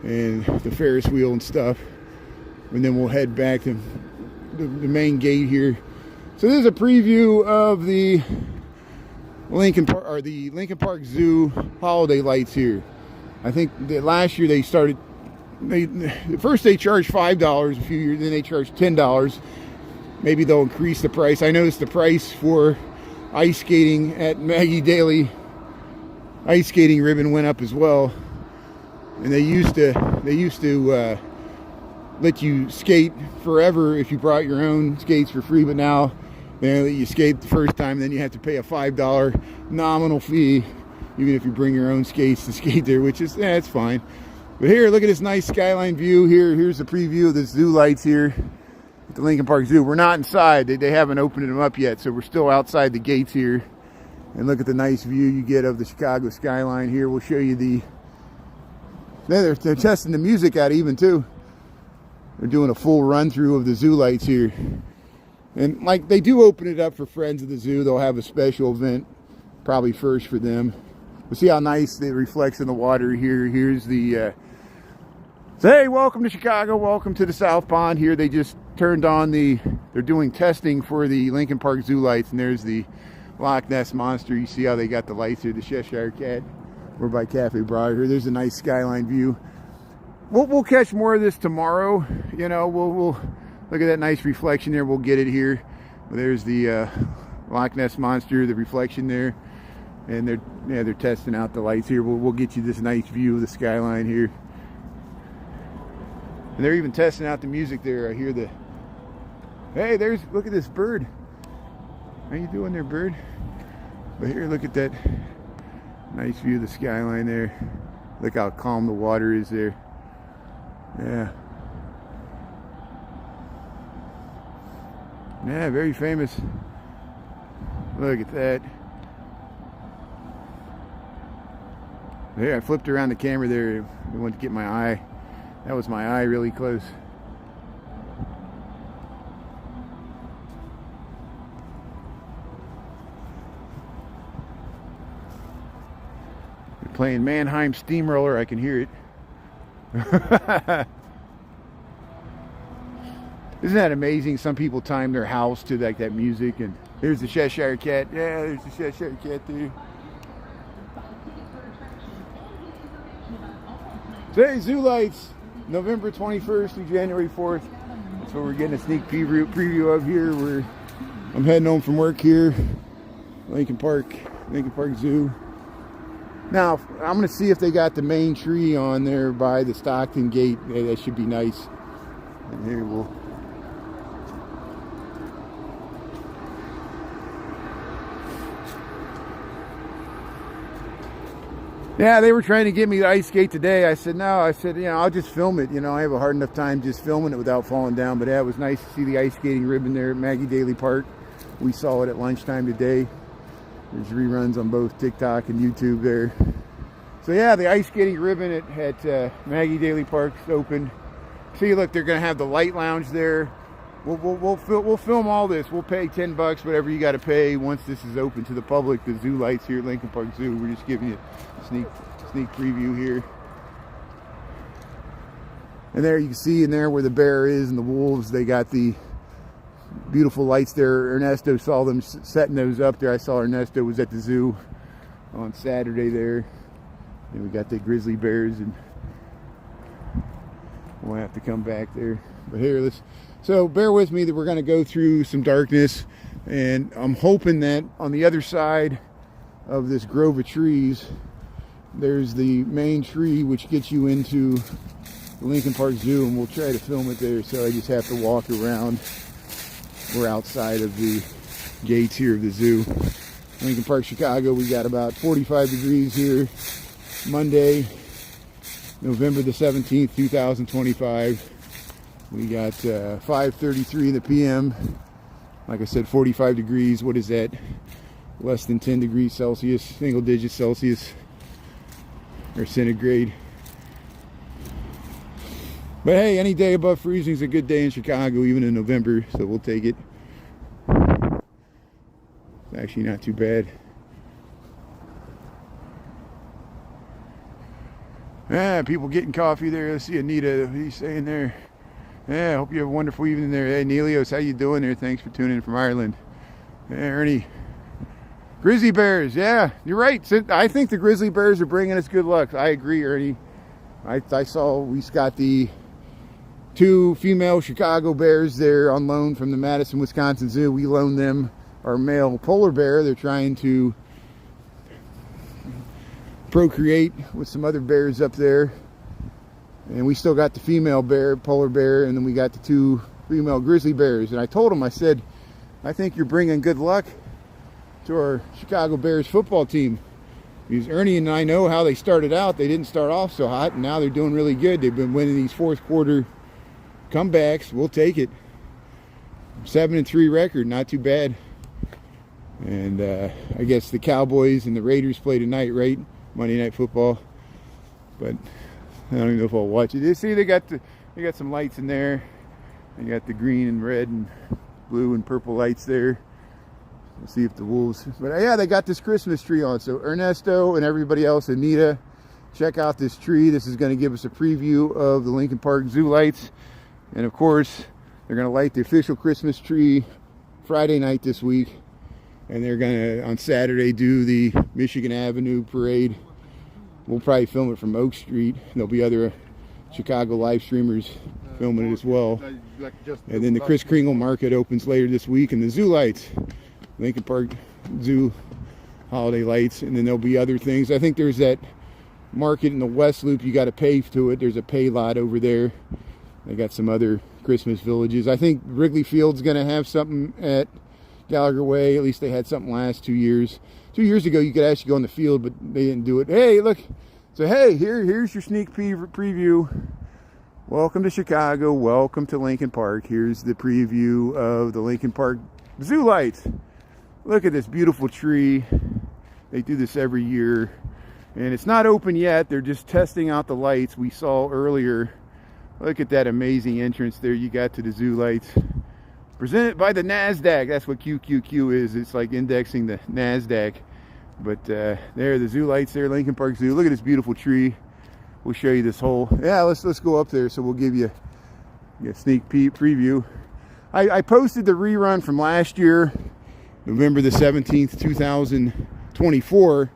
and the Ferris wheel and stuff, and then we'll head back to the main gate here. So this is a preview of the Lincoln Park Zoo holiday lights here. I think that last year they started. First they charged $5 a few years, then they charged $10. Maybe they'll increase the price. I noticed the price for ice skating at Maggie Daly ice skating ribbon went up as well. And they used to let you skate forever if you brought your own skates for free, but now they let you skate the first time, then you have to pay a $5 nominal fee, even if you bring your own skates to skate there, which is, it's fine. But here, look at this nice skyline view here. Here's the preview of the zoo lights here at the Lincoln Park Zoo. We're not inside. They haven't opened them up yet, so we're still outside the gates here. And look at the nice view you get of the Chicago skyline here. We'll show you they're testing the music out even too. They're doing a full run through of the zoo lights here. And like, they do open it up for friends of the zoo. They'll have a special event, probably first for them. We'll see how nice it reflects in the water here. Here's the hey, welcome to Chicago, welcome to the South Pond. Here they just turned on they're doing testing for the Lincoln Park Zoo lights, and there's the Loch Ness Monster. You see how they got the lights here, the Cheshire Cat. We're by Cafe Briar here. There's a nice skyline view. We'll catch more of this tomorrow. You know, we'll look at that nice reflection there. We'll get it here. There's the Loch Ness Monster, the reflection there. And they're testing out the lights here. We'll get you this nice view of the skyline here. And they're even testing out the music there. I hear hey, look at this bird. How you doing there, bird? But here, look at that nice view of the skyline there. Look how calm the water is there. Yeah. Yeah, very famous. Look at that. There, I flipped around the camera there. I wanted to get my eye. That was my eye really close. They're playing Mannheim Steamroller. I can hear it. Isn't that amazing? Some people time their house to like that music. And there's the Cheshire Cat. Yeah, there's the Cheshire Cat there. Today, zoo lights, November 21st through January 4th. That's what we're getting a sneak preview of here. I'm heading home from work here, Lincoln Park Zoo. Now, I'm going to see if they got the main tree on there by the Stockton gate. Yeah, that should be nice. And here we'll... Yeah, they were trying to get me to ice skate today. I said, no. I said, I'll just film it. I have a hard enough time just filming it without falling down. But yeah, it was nice to see the ice skating ribbon there at Maggie Daly Park. We saw it at lunchtime today. There's reruns on both TikTok and YouTube there. So yeah, the ice skating ribbon at Maggie Daly Park's open. See, look, they're going to have the light lounge there. We'll film all this. We'll pay $10, whatever you got to pay once this is open to the public. The zoo lights here at Lincoln Park Zoo. We're just giving you a sneak preview here. And there you can see in there where the bear is and the wolves, they got the beautiful lights there. Ernesto saw them setting those up there. I saw Ernesto was at the zoo on Saturday there. And we got the grizzly bears, and we'll have to come back there. But here, so bear with me that we're going to go through some darkness, and I'm hoping that on the other side of this grove of trees, there's the main tree which gets you into the Lincoln Park Zoo, and we'll try to film it there. So I just have to walk around. We're outside of the gates here of the zoo. Lincoln Park, Chicago. We got about 45 degrees here. Monday, November the 17th, 2025. We got 5:33 in the p.m. Like I said, 45 degrees. What is that? Less than 10 degrees Celsius, single digit Celsius or centigrade. But hey, any day above freezing is a good day in Chicago, even in November, so we'll take it. It's actually not too bad. People getting coffee there. Let's see Anita, what he's saying there. Yeah, I hope you have a wonderful evening there. Hey, Nelios, how you doing there? Thanks for tuning in from Ireland. Hey, Ernie. Grizzly bears, yeah, you're right. I think the grizzly bears are bringing us good luck. I agree, Ernie. I saw we got the 2 female Chicago bears there on loan from the Madison, Wisconsin Zoo. We loaned them our male polar bear. They're trying to procreate with some other bears up there, and we still got the female bear, polar bear, and then we got the 2 female grizzly bears. And I told them, I said, I think you're bringing good luck to our Chicago Bears football team, because Ernie and I know how they started out. They didn't start off so hot, and now they're doing really good. They've been winning these fourth quarter comebacks. We'll take it. 7-3 record, not too bad. And I guess the Cowboys and the Raiders play tonight, right? Monday Night Football. But I don't even know if I'll watch it. You see, they got some lights in there. They got the green and red and blue and purple lights there. We'll see if the wolves. But yeah, they got this Christmas tree on. So Ernesto and everybody else, Anita, check out this tree. This is going to give us a preview of the Lincoln Park Zoo lights. And of course, they're going to light the official Christmas tree Friday night this week. And they're going to, on Saturday, do the Michigan Avenue parade. We'll probably film it from Oak Street. There'll be other Chicago live streamers filming it as well. And then the Kris Kringle Market opens later this week. And the zoo lights, Lincoln Park Zoo holiday lights. And then there'll be other things. I think there's that market in the West Loop. You got to pay to it. There's a pay lot over there. They got some other Christmas villages. I think Wrigley Field's going to have something at Gallagher Way. At least they had something last 2 years. 2 years ago, you could actually go in the field, but they didn't do it. Hey, look. So, hey, here's your sneak preview. Welcome to Chicago. Welcome to Lincoln Park. Here's the preview of the Lincoln Park Zoo lights. Look at this beautiful tree. They do this every year. And it's not open yet. They're just testing out the lights we saw earlier. Look at that amazing entrance there you got to the zoo lights. Presented by the NASDAQ. That's what QQQ is. It's like indexing the NASDAQ. But there, the zoo lights there, Lincoln Park Zoo. Look at this beautiful tree. We'll show you this whole. Yeah, let's go up there. So we'll give you a sneak peek preview. I posted the rerun from last year, November the 17th, 2024.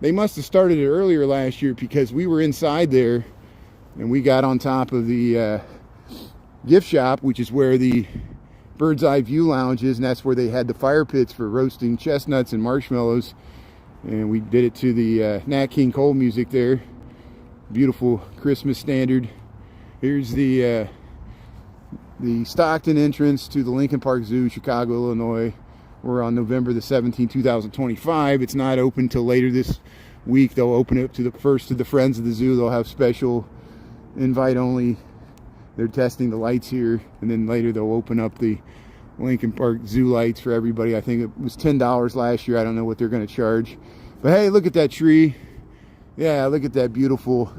They must have started it earlier last year because we were inside there and we got on top of the gift shop, which is where the Bird's Eye View Lounge is, and that's where they had the fire pits for roasting chestnuts and marshmallows. And we did it to the Nat King Cole music there. Beautiful Christmas standard. Here's the Stockton entrance to the Lincoln Park Zoo, Chicago, Illinois. We're on November the 17th, 2025. It's not open till later this week. They'll open it to the Friends of the Zoo. They'll have special invite only. They're testing the lights here, and then later they'll open up the Lincoln Park Zoo lights for everybody. I think it was $10 last year. I don't know what they're going to charge. But hey, look at that tree. Yeah, look at that beautiful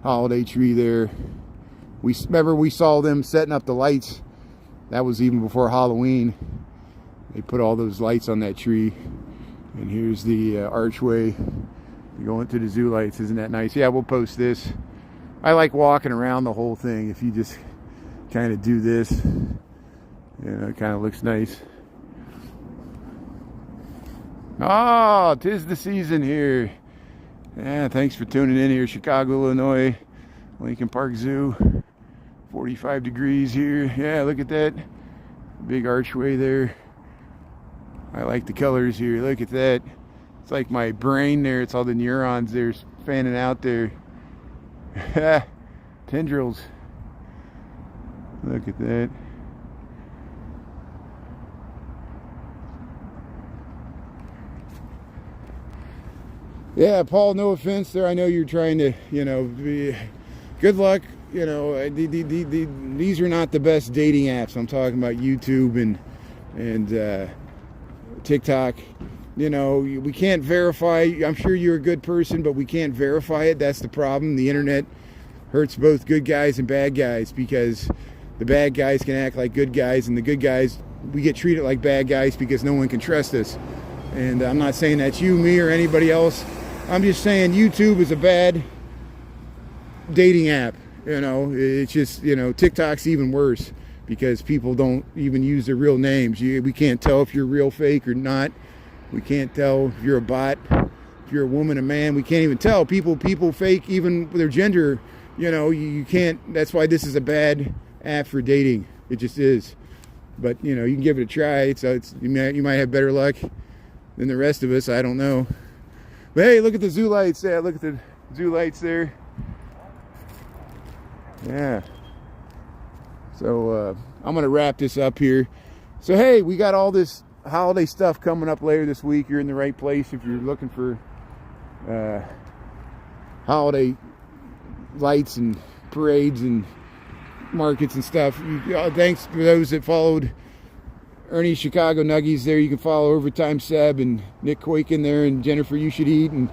holiday tree there. Remember we saw them setting up the lights. That was even before Halloween. They put all those lights on that tree. And here's the archway going to the zoo lights. Isn't that nice? Yeah, we'll post this. I like walking around the whole thing. If you just kind of do this, it kind of looks nice. Oh, 'tis the season here. Yeah, thanks for tuning in here, Chicago, Illinois, Lincoln Park Zoo. 45 degrees here. Yeah, look at that big archway there. I like the colors here. Look at that. It's like my brain there. It's all the neurons there fanning out there. Tendrils. Look at that. Yeah, Paul, no offense there. I know you're trying to, be good luck. These are not the best dating apps. I'm talking about YouTube and TikTok. We can't verify. I'm sure you're a good person, but we can't verify it. That's the problem. The internet hurts both good guys and bad guys, because the bad guys can act like good guys, and the good guys, we get treated like bad guys because no one can trust us. And I'm not saying that's you, me, or anybody else. I'm just saying YouTube is a bad dating app. It's just, TikTok's even worse, because people don't even use their real names. We can't tell if you're real, fake, or not. We can't tell if you're a bot, if you're a woman, a man. We can't even tell. People fake even their gender. You can't. That's why this is a bad app for dating. It just is. But you can give it a try. You might have better luck than the rest of us. I don't know. But hey, look at the zoo lights. Yeah, look at the zoo lights there. Yeah. So I'm gonna wrap this up here. So hey, we got all this holiday stuff coming up later this week. You're in the right place if you're looking for holiday lights and parades and markets and stuff. Thanks for those that followed Ernie's Chicago Nuggies there. You can follow Overtime Seb and Nick Koikin there, and Jennifer You Should Eat, and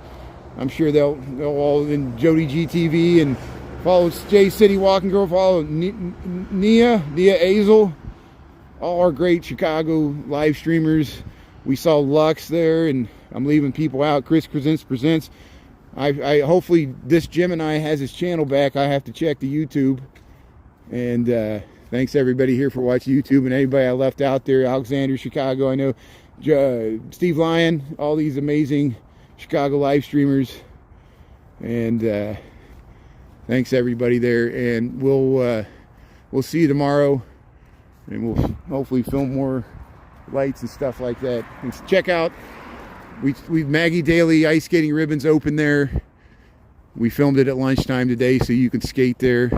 I'm sure they'll all, in Jody GTV, and follow J City Walking Girl, follow Nia Azel, all our great Chicago live streamers. We saw Lux there, and I'm leaving people out. Chris Presents. I hopefully this Gemini has his channel back. I have to check the YouTube. And thanks everybody here for watching YouTube, and anybody I left out there. Alexander, Chicago, I know Steve Lyon, all these amazing Chicago live streamers. And thanks everybody there, and we'll see you tomorrow, and we'll hopefully film more lights and stuff like that. And check out, we've Maggie Daly ice skating ribbons open there. We filmed it at lunchtime today, so you can skate there,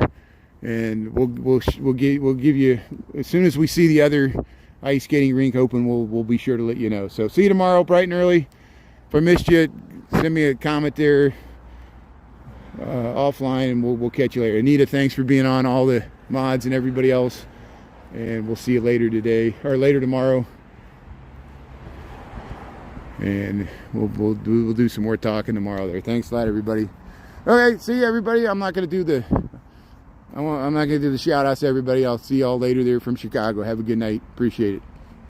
and we'll give you, as soon as we see the other ice skating rink open, we'll be sure to let you know. So see you tomorrow bright and early. If I missed you, send me a comment there offline, and we'll catch you later. Anita, thanks for being on, all the mods and everybody else, and we'll see you later today, or later tomorrow, and we'll do some more talking tomorrow there. Thanks a lot, everybody. Okay, see you everybody. I'm not gonna do the shout outs to everybody. I'll see y'all later there from Chicago. Have a good night. Appreciate it.